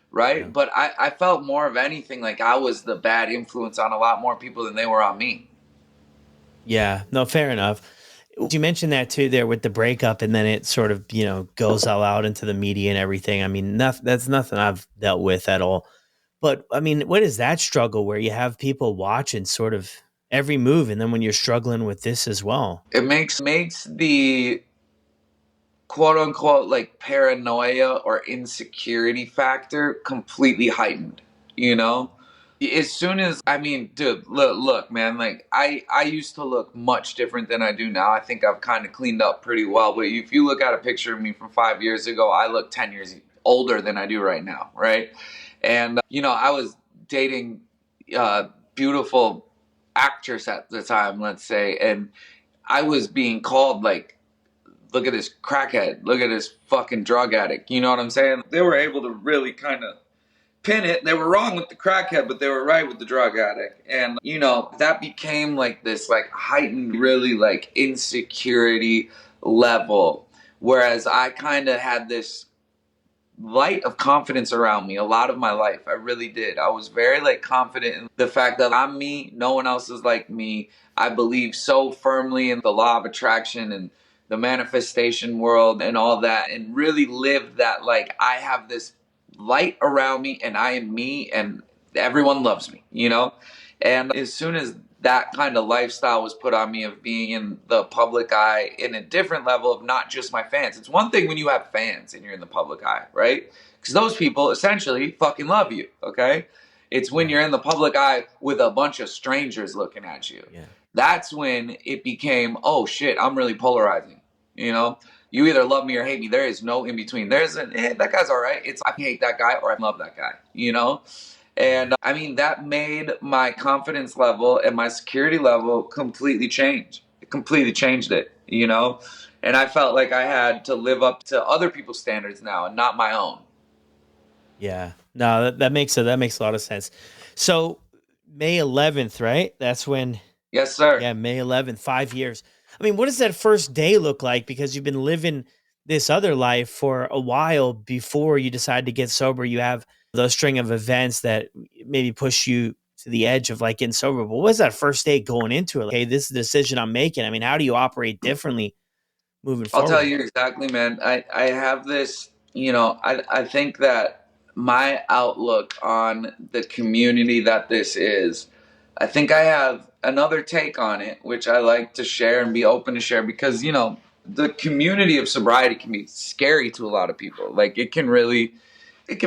right? Yeah. But I felt more of anything like I was the bad influence on a lot more people than they were on me. Yeah, no, fair enough. You mentioned that too there with the breakup, and then it sort of, goes all out into the media and everything. I mean, that's nothing I've dealt with at all. But I mean, what is that struggle where you have people watching sort of every move, and then when you're struggling with this as well? It makes the quote unquote like paranoia or insecurity factor completely heightened, you know? As soon as, I mean, dude, look, man, like I used to look much different than I do now. I think I've kind of cleaned up pretty well. But if you look at a picture of me from 5 years ago, I look 10 years older than I do right now, right? And, I was dating beautiful actress at the time, let's say, and I was being called like, look at this crackhead, look at this fucking drug addict. You know what I'm saying? They were able to really kind of pin it. They were wrong with the crackhead, but they were right with the drug addict. And, that became like this like heightened, really like insecurity level. Whereas I kind of had this light of confidence around me a lot of my life. I really did. I was very like confident in the fact that I'm me, no one else is like me. I believe so firmly in the law of attraction and the manifestation world and all that, and really lived that like I have this light around me and I am me and everyone loves me, you know? And as soon as that kind of lifestyle was put on me of being in the public eye in a different level of not just my fans. It's one thing when you have fans and you're in the public eye, right? Because those people essentially fucking love you, okay? It's when you're in the public eye with a bunch of strangers looking at you. Yeah. That's when it became, oh shit, I'm really polarizing, you know? You either love me or hate me. There is no in between. There's that guy's all right. It's I hate that guy or I love that guy, you know? And I mean, that made my confidence level and my security level completely change. It completely changed it, you know? And I felt like I had to live up to other people's standards now and not my own. Yeah. No, that makes a lot of sense. So May 11th, right? That's when, Yes, sir. yeah, May 11th, 5 years. I mean, what does that first day look like? Because you've been living this other life for a while before you decide to get sober. You have those string of events that maybe push you to the edge of like getting sober. But what was that first day going into it? Like, hey, this is the decision I'm making. I mean, how do you operate differently moving I'll tell forward? you exactly, man. I have this, you know, I think that my outlook on the community that this is, I think I have another take on it, which I like to share and be open to share because, you know, the community of sobriety can be scary to a lot of people. Like it can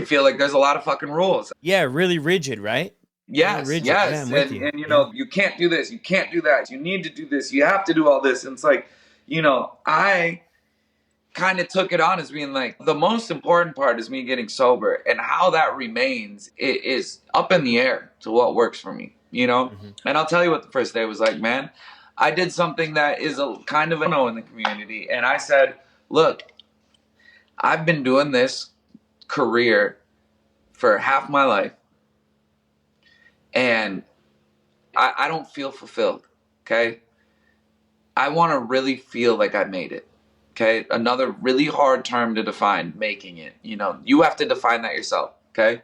feel like there's a lot of fucking rules. Yeah, really rigid, right? Really Yes, rigid. Yeah, yes. I'm with you. And you Yeah. know, you can't do this, you can't do that. You need to do this. You have to do all this. And it's like, you know, I kind of took it on as being like the most important part is me getting sober, and how that remains is up in the air to what works for me, you know. And I'll tell you what the first day was like, man. I did something that is a kind of a no in the community, and I said, look, I've been doing this career for half my life and I don't feel fulfilled. Okay, I want to really feel like I made it. Okay, another really hard term to define, making it. You know, you have to define that yourself. Okay,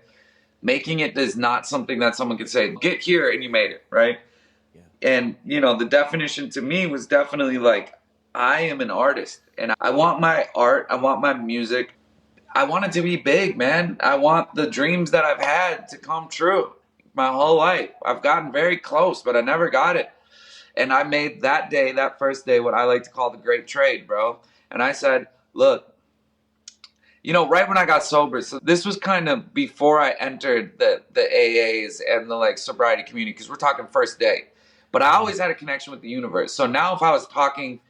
making it is not something that someone can say, get here and you made it, right? Yeah. And, you know, the definition to me was definitely like, I am an artist and I want my art, I want my music, I want it to be big, man. I want the dreams that I've had to come true my whole life. I've gotten very close, but I never got it. And I made that day, that first day, what I like to call the great trade, bro. And I said, look, you know, right when I got sober, so this was kind of before I entered the AAs and the like sobriety community, because we're talking first day. But I always had a connection with the universe. So now if I was talking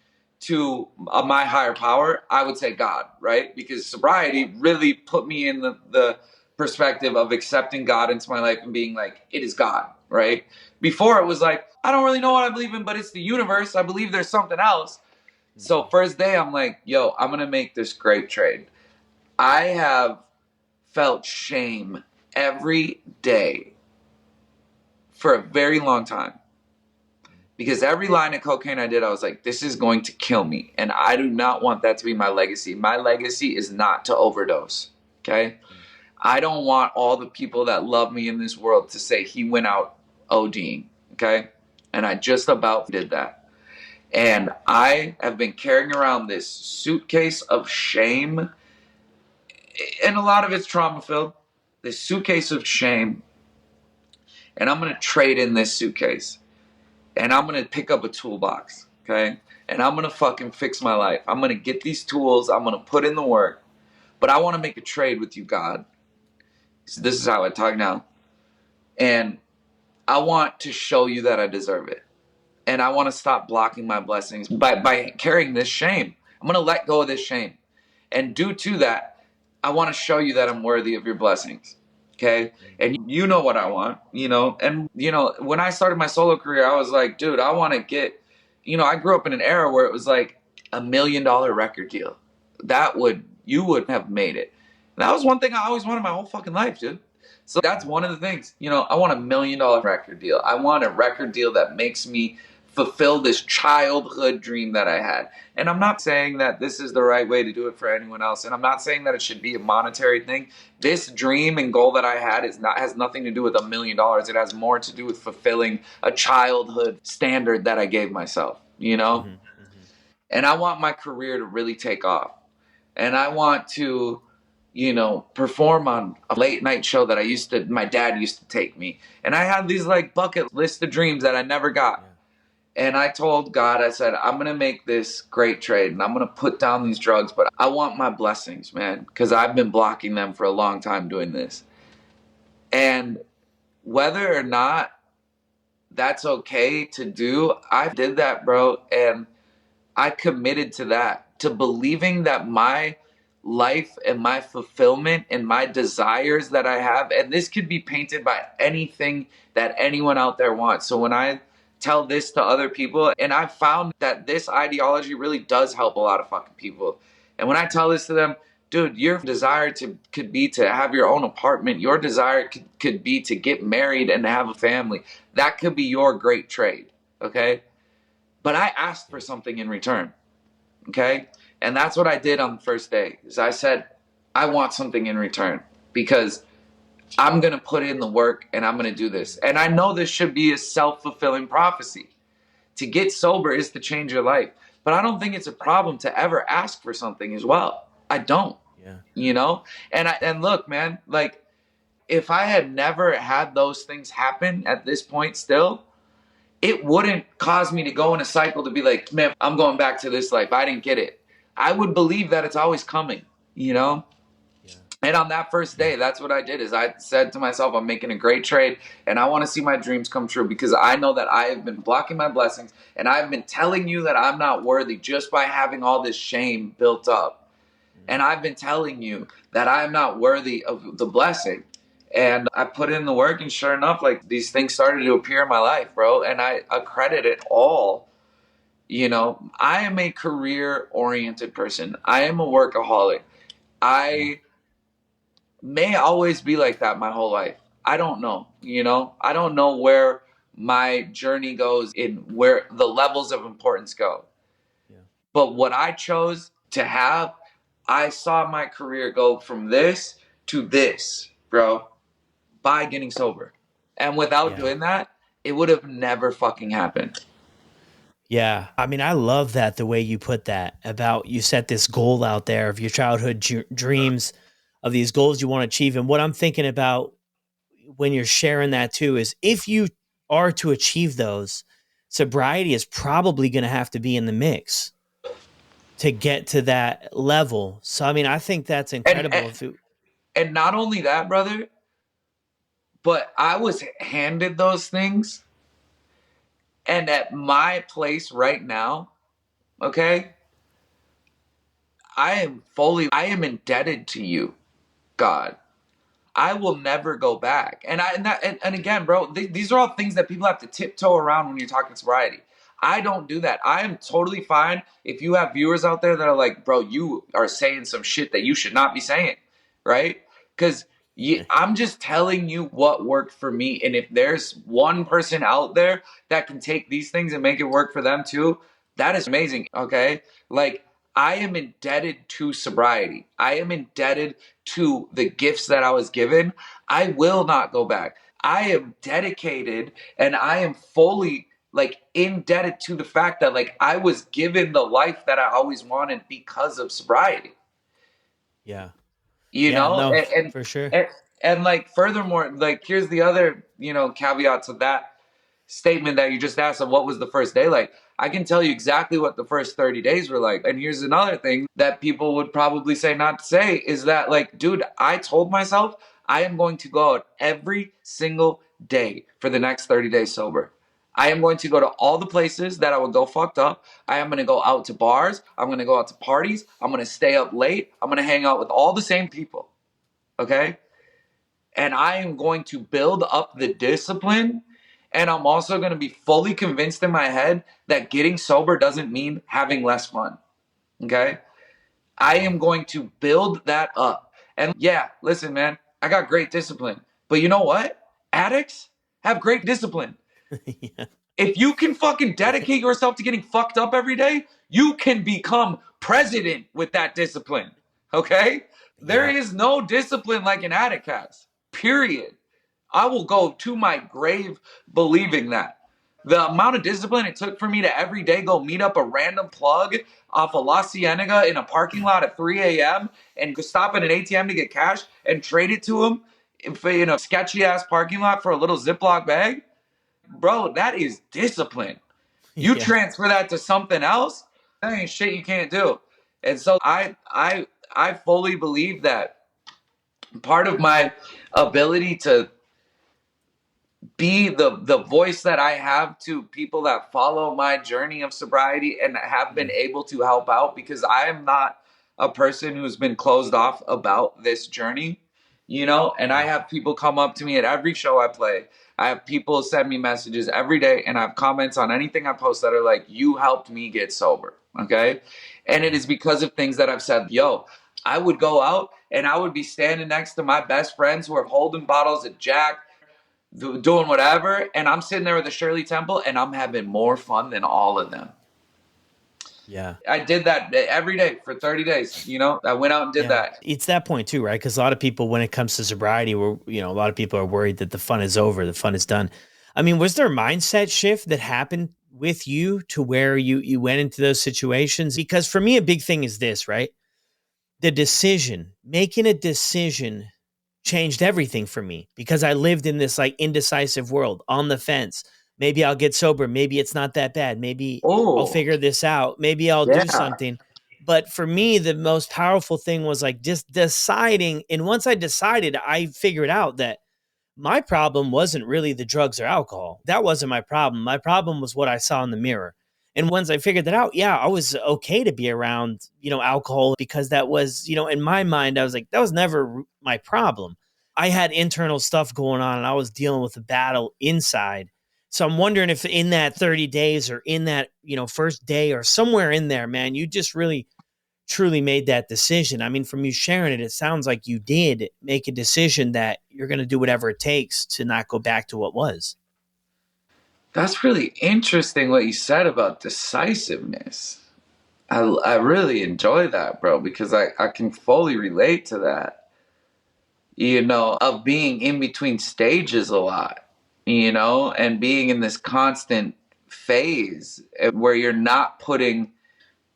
to my higher power, I would say God, right? Because sobriety really put me in the perspective of accepting God into my life and being like, it is God, right? Before it was like, I don't really know what I believe in, but it's the universe. I believe there's something else. So first day, I'm like, yo, I'm going to make this great trade. I have felt shame every day for a very long time. Because every line of cocaine I did, I was like, this is going to kill me. And I do not want that to be my legacy. My legacy is not to overdose. Okay? I don't want all the people that love me in this world to say he went out ODing. Okay? And I just about did that. And I have been carrying around this suitcase of shame. And a lot of it's trauma filled. This suitcase of shame. And I'm going to trade in this suitcase. And I'm going to pick up a toolbox, okay? And I'm going to fucking fix my life. I'm going to get these tools. I'm going to put in the work. But I want to make a trade with you, God. So this is how I talk now. And I want to show you that I deserve it. And I want to stop blocking my blessings by carrying this shame. I'm going to let go of this shame. And due to that, I want to show you that I'm worthy of your blessings. Okay. And you know what I want, you know, and you know, when I started my solo career, I was like, dude, I want to get, you know, I grew up in an era where it was like $1 million record deal. You would have made it. And that was one thing I always wanted my whole fucking life, dude. So that's one of the things, you know, I want $1 million record deal. I want a record deal that makes me fulfill this childhood dream that I had. And I'm not saying that this is the right way to do it for anyone else. And I'm not saying that it should be a monetary thing. This dream and goal that I had has nothing to do with $1 million. It has more to do with fulfilling a childhood standard that I gave myself, you know? And I want my career to really take off. And I want to, perform on a late night show that my dad used to take me. And I had these like bucket list of dreams that I never got. And I told God, I said, I'm going to make this great trade and I'm going to put down these drugs, but I want my blessings, man, because I've been blocking them for a long time doing this. And whether or not that's okay to do, I did that, bro. And I committed to that, to believing that my life and my fulfillment and my desires that I have, and this could be painted by anything that anyone out there wants. So when I tell this to other people, and I've found that this ideology really does help a lot of fucking people. And when I tell this to them, dude, your desire could be to have your own apartment. Your desire could be to get married and to have a family. That could be your great trade, okay? But I asked for something in return, okay? And that's what I did on the first day, is I said, I want something in return because I'm going to put in the work and I'm going to do this. And I know this should be a self-fulfilling prophecy. To get sober is to change your life. But I don't think it's a problem to ever ask for something as well. I don't, And look, man, like if I had never had those things happen at this point still, it wouldn't cause me to go in a cycle to be like, man, I'm going back to this life. I didn't get it. I would believe that it's always coming, Yeah. And on that first day, that's what I did, is I said to myself, I'm making a great trade and I want to see my dreams come true because I know that I have been blocking my blessings and I've been telling you that I'm not worthy just by having all this shame built up. And I've been telling you that I'm not worthy of the blessing. And I put in the work and sure enough, like these things started to appear in my life, bro. And I accredit it all. I am a career-oriented person. I am a workaholic. I may always be like that my whole life. I don't know, I don't know where my journey goes in where the levels of importance go. Yeah. But what I chose to have, I saw my career go from this to this, bro, by getting sober. And without doing that, it would have never fucking happened. Yeah. I mean, I love that the way you put that about you set this goal out there of your childhood dreams of these goals you want to achieve. And what I'm thinking about when you're sharing that too is if you are to achieve those, sobriety is probably going to have to be in the mix to get to that level. So, I mean, I think that's incredible. And not only that, brother, but I was handed those things. And at my place right now, okay, I am indebted to you, God. I will never go back. And again, bro, these are all things that people have to tiptoe around when you're talking sobriety. I don't do that. I am totally fine if you have viewers out there that are like, bro, you are saying some shit that you should not be saying, right? Because I'm just telling you what worked for me. And if there's one person out there that can take these things and make it work for them too, that is amazing, okay? Like, I am indebted to sobriety. I am indebted to the gifts that I was given. I will not go back. I am dedicated and I am fully indebted to the fact that I was given the life that I always wanted because of sobriety. Yeah. And for sure. And furthermore, here's the other, caveat to that statement that you just asked of what was the first day like. I can tell you exactly what the first 30 days were like. And here's another thing that people would probably say not to say is that, dude, I told myself I am going to go out every single day for the next 30 days sober. I am going to go to all the places that I would go fucked up. I am going to go out to bars. I'm going to go out to parties. I'm going to stay up late. I'm going to hang out with all the same people. Okay? And I am going to build up the discipline. And I'm also going to be fully convinced in my head that getting sober doesn't mean having less fun. Okay? I am going to build that up. And yeah, listen, man, I got great discipline. But you know what? Addicts have great discipline. Yeah. If you can fucking dedicate yourself to getting fucked up every day, you can become president with that discipline. Okay? There Yeah. is no discipline like an addict has. Period. I will go to my grave believing that. The amount of discipline it took for me to every day go meet up a random plug off of La Cienega in a parking lot at 3 a.m. and go stop at an ATM to get cash and trade it to him in a sketchy ass parking lot for a little Ziploc bag. Bro, that is discipline. You Yeah. transfer that to something else, that ain't shit you can't do. And so I fully believe that part of my ability to be the voice that I have to people that follow my journey of sobriety and have been able to help out, because I am not a person who's been closed off about this journey, and I have people come up to me at every show I play. I have people send me messages every day, and I have comments on anything I post that are like, you helped me get sober. Okay. And it is because of things that I've said. I would go out and I would be standing next to my best friends who are holding bottles of Jack, doing whatever, and I'm sitting there with a Shirley Temple, and I'm having more fun than all of them. Yeah. I did that every day for 30 days. I went out and did that. It's that point too, right? Because a lot of people, when it comes to sobriety, a lot of people are worried that the fun is over, the fun is done. I mean, was there a mindset shift that happened with you to where you went into those situations? Because for me, a big thing is this, right? Making a decision changed everything for me, because I lived in this like indecisive world, on the fence. Maybe I'll get sober. Maybe it's not that bad. Maybe I'll Oh, figure this out. Maybe I'll do yeah. something. But for me, the most powerful thing was like just deciding. And once I decided, I figured out that my problem wasn't really the drugs or alcohol. That wasn't my problem. My problem was what I saw in the mirror. And once I figured that out, yeah, I was okay to be around, alcohol, because that was, in my mind, I was like, that was never my problem. I had internal stuff going on and I was dealing with a battle inside. So I'm wondering if in that 30 days or in that, first day or somewhere in there, man, you just really truly made that decision. I mean, from you sharing it, it sounds like you did make a decision that you're going to do whatever it takes to not go back to what was. That's really interesting what you said about decisiveness. I really enjoy that, bro, because I can fully relate to that, of being in between stages a lot, and being in this constant phase where you're not putting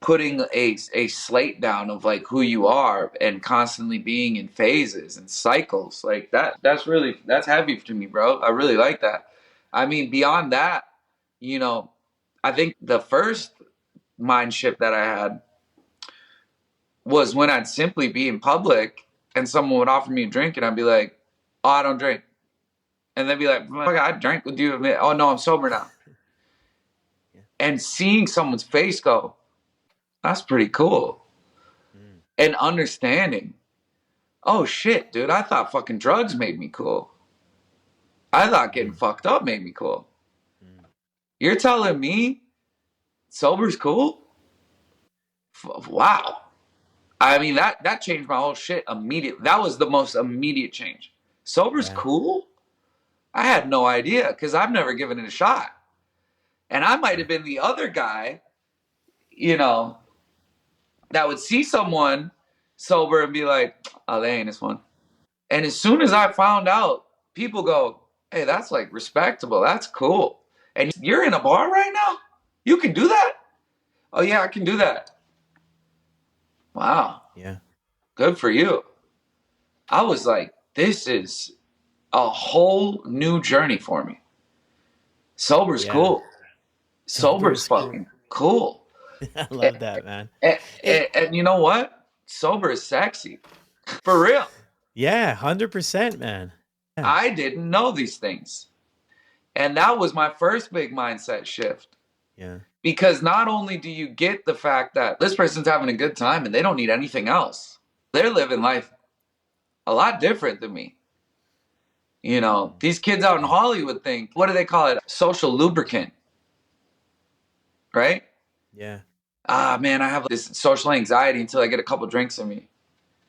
a slate down of like who you are, and constantly being in phases and cycles like that. That's heavy to me, bro. I really like that. I mean, beyond that, you know I think the first mind shift that I had was when I'd simply be in public and someone would offer me a drink and I'd be like, oh, I don't drink. And they'd be like, I drank with you. Oh no, I'm sober now. Yeah. And seeing someone's face go, that's pretty cool. Mm. And understanding, oh shit, dude, I thought fucking drugs made me cool. I thought getting Mm. fucked up made me cool. Mm. You're telling me sober's cool? Wow. I mean, that changed my whole shit immediately. That was the most immediate change. Sober's Yeah. cool? I had no idea because I've never given it a shot. And I might Yeah. have been the other guy, that would see someone sober and be like, oh, they ain't this one. And as soon as I found out, people go, hey, that's like respectable. That's cool. And you're in a bar right now? You can do that? Oh, yeah, I can do that. Wow. Yeah. Good for you. I was like, this is a whole new journey for me. Sober's Yeah. cool. Sober Sober's is cool. fucking cool. I And, love that, man. and, It, and you know what? Sober is sexy. For real. yeah, 100%, man. Yeah. I didn't know these things. And that was my first big mindset shift. Yeah. Because not only do you get the fact that this person's having a good time and they don't need anything else, they're living life a lot different than me. These kids out in Hollywood think, what do they call it? Social lubricant, right? Yeah. Ah, man, I have this social anxiety until I get a couple drinks in me.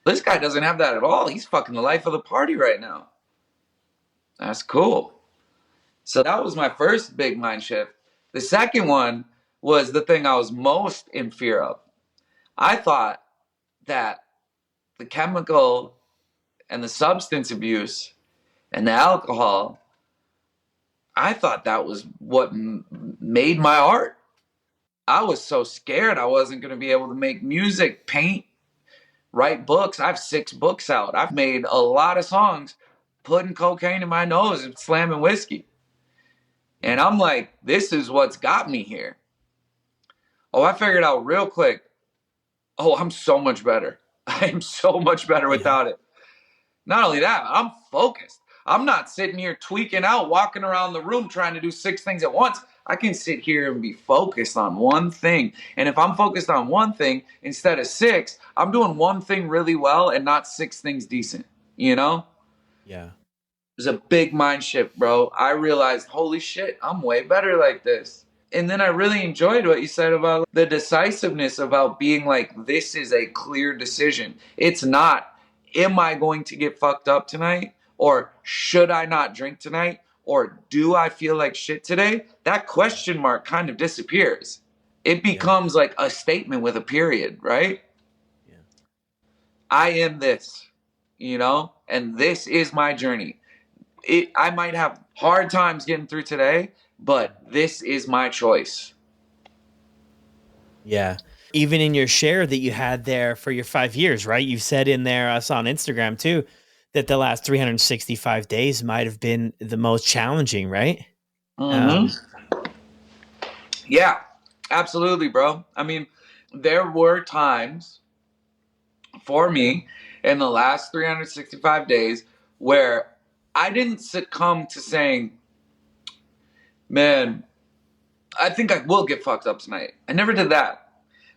This guy doesn't have that at all. He's fucking the life of the party right now. That's cool. So that was my first big mind shift. The second one was the thing I was most in fear of. I thought that the chemical and the substance abuse and the alcohol, I thought that was what made my art. I was so scared I wasn't going to be able to make music, paint, write books. I have 6 books out. I've made a lot of songs putting cocaine in my nose and slamming whiskey. And I'm like, this is what's got me here. Oh, I figured out real quick. Oh, I'm so much better. I am so much better without it. Not only that, I'm focused. I'm not sitting here tweaking out, walking around the room trying to do 6 things at once. I can sit here and be focused on one thing. And if I'm focused on one thing instead of 6, I'm doing one thing really well and not 6 things decent. You know? Yeah. It was a big mind shift, bro. I realized, holy shit, I'm way better like this. And then I really enjoyed what you said about the decisiveness, about being like, this is a clear decision. It's not, am I going to get fucked up tonight? Or should I not drink tonight? Or do I feel like shit today? That question mark kind of disappears. It becomes like a statement with a period, right? Yeah. I am this, you know, and this is my journey. I might have hard times getting through today, but this is my choice. Yeah. Even in your share that you had there for your 5 years, right? You said in there, I saw on Instagram too, that the last 365 days might have been the most challenging, right? Mm-hmm. Yeah, absolutely, bro. I mean, there were times for me in the last 365 days where I didn't succumb to saying, man, I think I will get fucked up tonight. I never did that.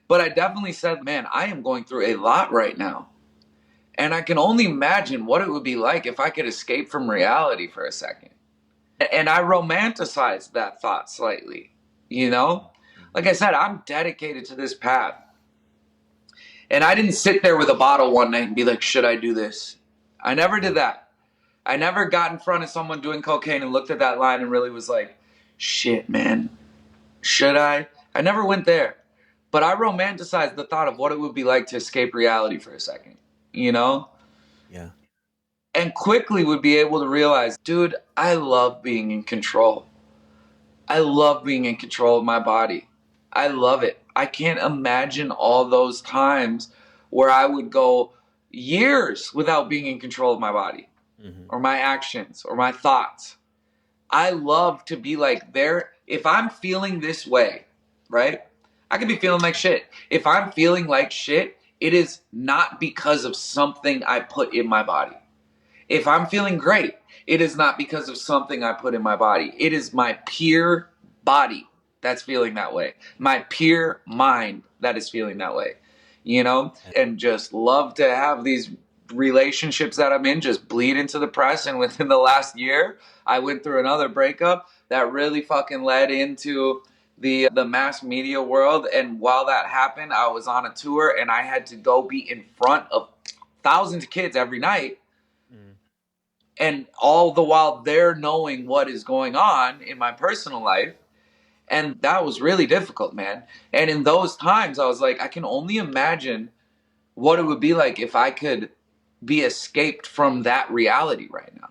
But I definitely said, man, I am going through a lot right now. And I can only imagine what it would be like if I could escape from reality for a second. And I romanticized that thought slightly, you know? Like I said, I'm dedicated to this path. And I didn't sit there with a bottle one night and be like, should I do this? I never did that. I never got in front of someone doing cocaine and looked at that line and really was like, shit, man, should I? I never went there. But I romanticized the thought of what it would be like to escape reality for a second, you know? Yeah. And quickly would be able to realize, dude, I love being in control. I love being in control of my body. I love it. I can't imagine all those times where I would go years without being in control of my body or my actions or my thoughts. I love to be like there. If I'm feeling this way, right? I could be feeling like shit. If I'm feeling like shit, it is not because of something I put in my body. If I'm feeling great, it is not because of something I put in my body. It is my pure body that's feeling that way. My pure mind that is feeling that way, you know? And just love to have these relationships that I'm in just bleed into the press. And within the last year, I went through another breakup that really fucking led into the mass media world. And while that happened, I was on a tour and I had to go be in front of thousands of kids every night. And all the while they're knowing what is going on in my personal life. And that was really difficult, man. And in those times, I was like, I can only imagine what it would be like if I could be escaped from that reality right now.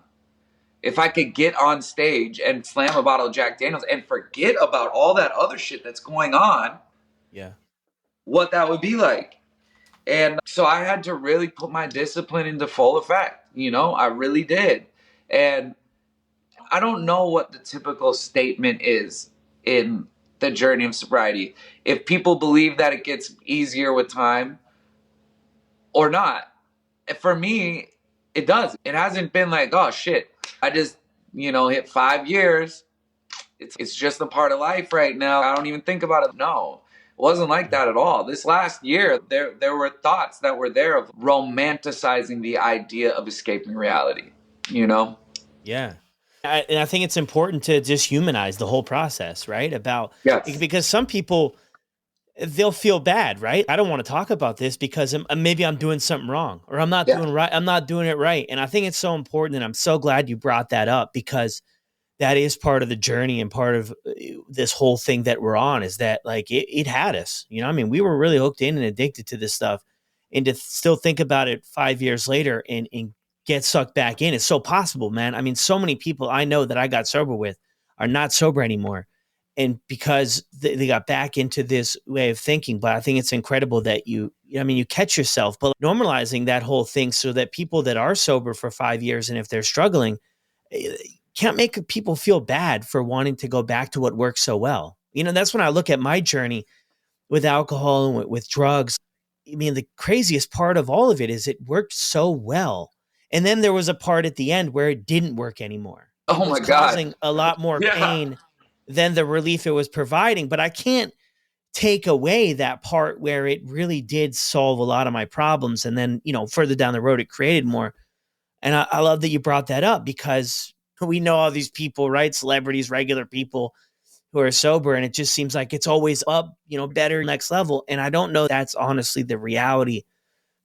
If I could get on stage and slam a bottle of Jack Daniels and forget about all that other shit that's going on, what that would be like. And so I had to really put my discipline into full effect. You know, I really did. And I don't know what the typical statement is in the journey of sobriety. If people believe that it gets easier with time or not. For me, it does. It hasn't been like, oh shit, I just, hit 5 years. It's just a part of life right now. I don't even think about it. No. It wasn't like that at all. This last year, there were thoughts that were there of romanticizing the idea of escaping reality, you know? Yeah. And I think it's important to just humanize the whole process, right? Because some people, they'll feel bad, right? I don't want to talk about this because maybe I'm doing something wrong or I'm not doing right. I'm not doing it right. And I think it's so important. And I'm so glad you brought that up because that is part of the journey and part of this whole thing that we're on, is that like it had us, you know, I mean, we were really hooked in and addicted to this stuff, and to still think about it 5 years later and get sucked back in. It's so possible, man. I mean, so many people I know that I got sober with are not sober anymore. And because they got back into this way of thinking. But I think it's incredible that I mean, you catch yourself, but normalizing that whole thing so that people that are sober for 5 years, and if they're struggling, can't make people feel bad for wanting to go back to what works so well. You know, that's when I look at my journey with alcohol and with drugs. I mean, the craziest part of all of it is it worked so well. And then there was a part at the end where it didn't work anymore. It Oh was my God. causing a lot more Yeah. pain than the relief it was providing. But I can't take away that part where it really did solve a lot of my problems. And then, you know, further down the road, it created more. And I love that you brought that up, because we know all these people, right? Celebrities, regular people who are sober, and it just seems like it's always up, you know, better, next level. And I don't know that's honestly the reality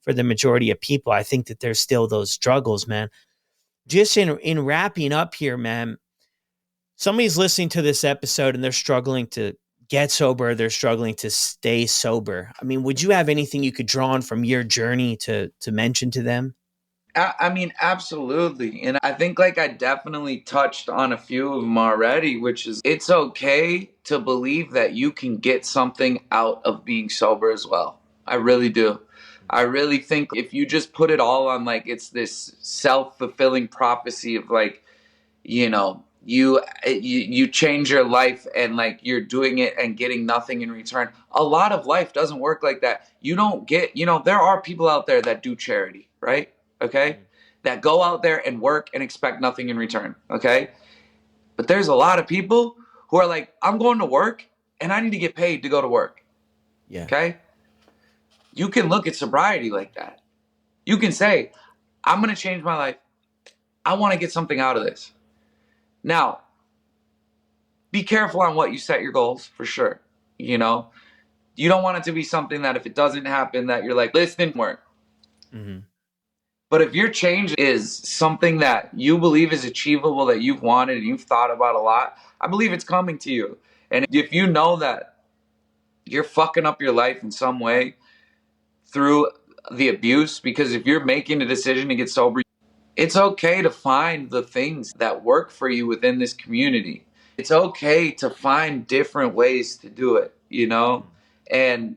for the majority of people. I think that there's still those struggles, man. Just in wrapping up here, man, somebody's listening to this episode and they're struggling to get sober, they're struggling to stay sober. I mean, would you have anything you could draw on from your journey to mention to them? I mean, absolutely. And I think like I definitely touched on a few of them already, which is it's okay to believe that you can get something out of being sober as well. I really do. I really think if you just put it all on like it's this self-fulfilling prophecy of like, you know, you change your life and like you're doing it and getting nothing in return. A lot of life doesn't work like that. You don't get, you know, there are people out there that do charity, right? Okay? That go out there and work and expect nothing in return, okay? But there's a lot of people who are like, I'm going to work and I need to get paid to go to work. Yeah. Okay? You can look at sobriety like that. You can say, I'm going to change my life. I want to get something out of this. Now, be careful on what you set your goals, for sure. You know, you don't want it to be something that if it doesn't happen, that you're like, this didn't work. Mm-hmm. But if your change is something that you believe is achievable, that you've wanted and you've thought about a lot, I believe it's coming to you. And if you know that you're fucking up your life in some way through the abuse, because if you're making a decision to get sober, it's okay to find the things that work for you within this community. It's okay to find different ways to do it, you know? And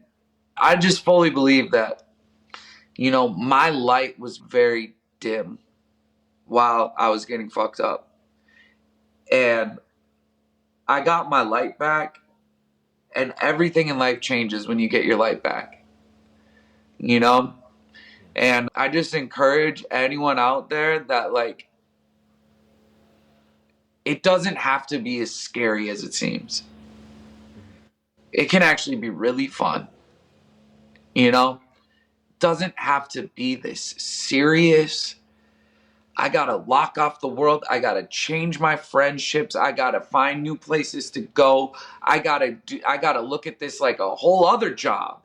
I just fully believe that, you know, my light was very dim while I was getting fucked up. And I got my light back, and everything in life changes when you get your light back, you know? And I just encourage anyone out there that, like, it doesn't have to be as scary as it seems. It can actually be really fun, you know? It doesn't have to be this serious. I gotta lock off the world. I gotta change my friendships. I gotta find new places to go. I gotta look at this like a whole other job.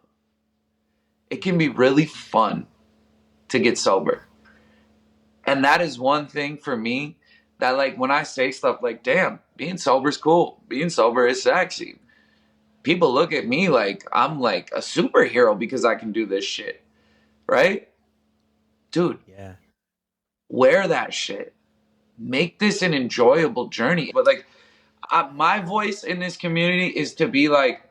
It can be really fun to get sober. And that is one thing for me that, like, when I say stuff like, damn, being sober is cool. Being sober is sexy. People look at me like I'm like a superhero because I can do this shit. Right? Dude, Yeah. wear that shit. Make this an enjoyable journey. But like, my voice in this community is to be like,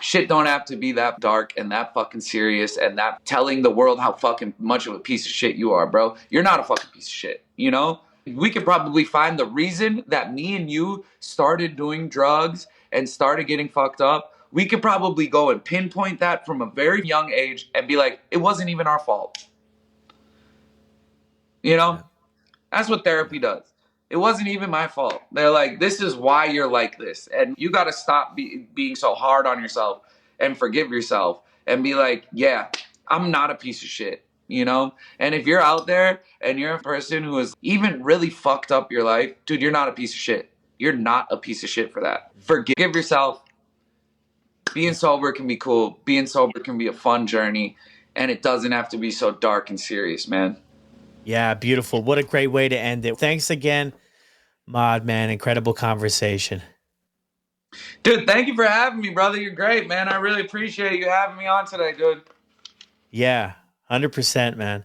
shit don't have to be that dark and that fucking serious and that telling the world how fucking much of a piece of shit you are, bro. You're not a fucking piece of shit, you know? We could probably find the reason that me and you started doing drugs and started getting fucked up. We could probably go and pinpoint that from a very young age and be like, it wasn't even our fault. You know? Yeah. That's what therapy does. It wasn't even my fault. They're like, this is why you're like this. And you got to stop being so hard on yourself and forgive yourself and be like, yeah, I'm not a piece of shit, you know? And if you're out there and you're a person who has even really fucked up your life, dude, you're not a piece of shit. You're not a piece of shit for that. Forgive yourself. Being sober can be cool. Being sober can be a fun journey. And it doesn't have to be so dark and serious, man. Yeah, beautiful. What a great way to end it. Thanks again Mod, man, incredible conversation. Dude, thank you for having me, brother. You're great, man. I really appreciate you having me on today, dude. Yeah, 100%, man.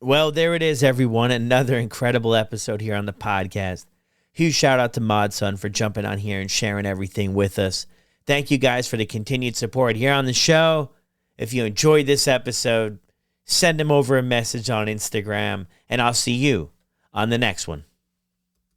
Well, there it is, everyone. Another incredible episode here on the podcast. Huge shout out to Mod Son for jumping on here and sharing everything with us. Thank you guys for the continued support here on the show. If you enjoyed this episode, send him over a message on Instagram, and I'll see you on the next one.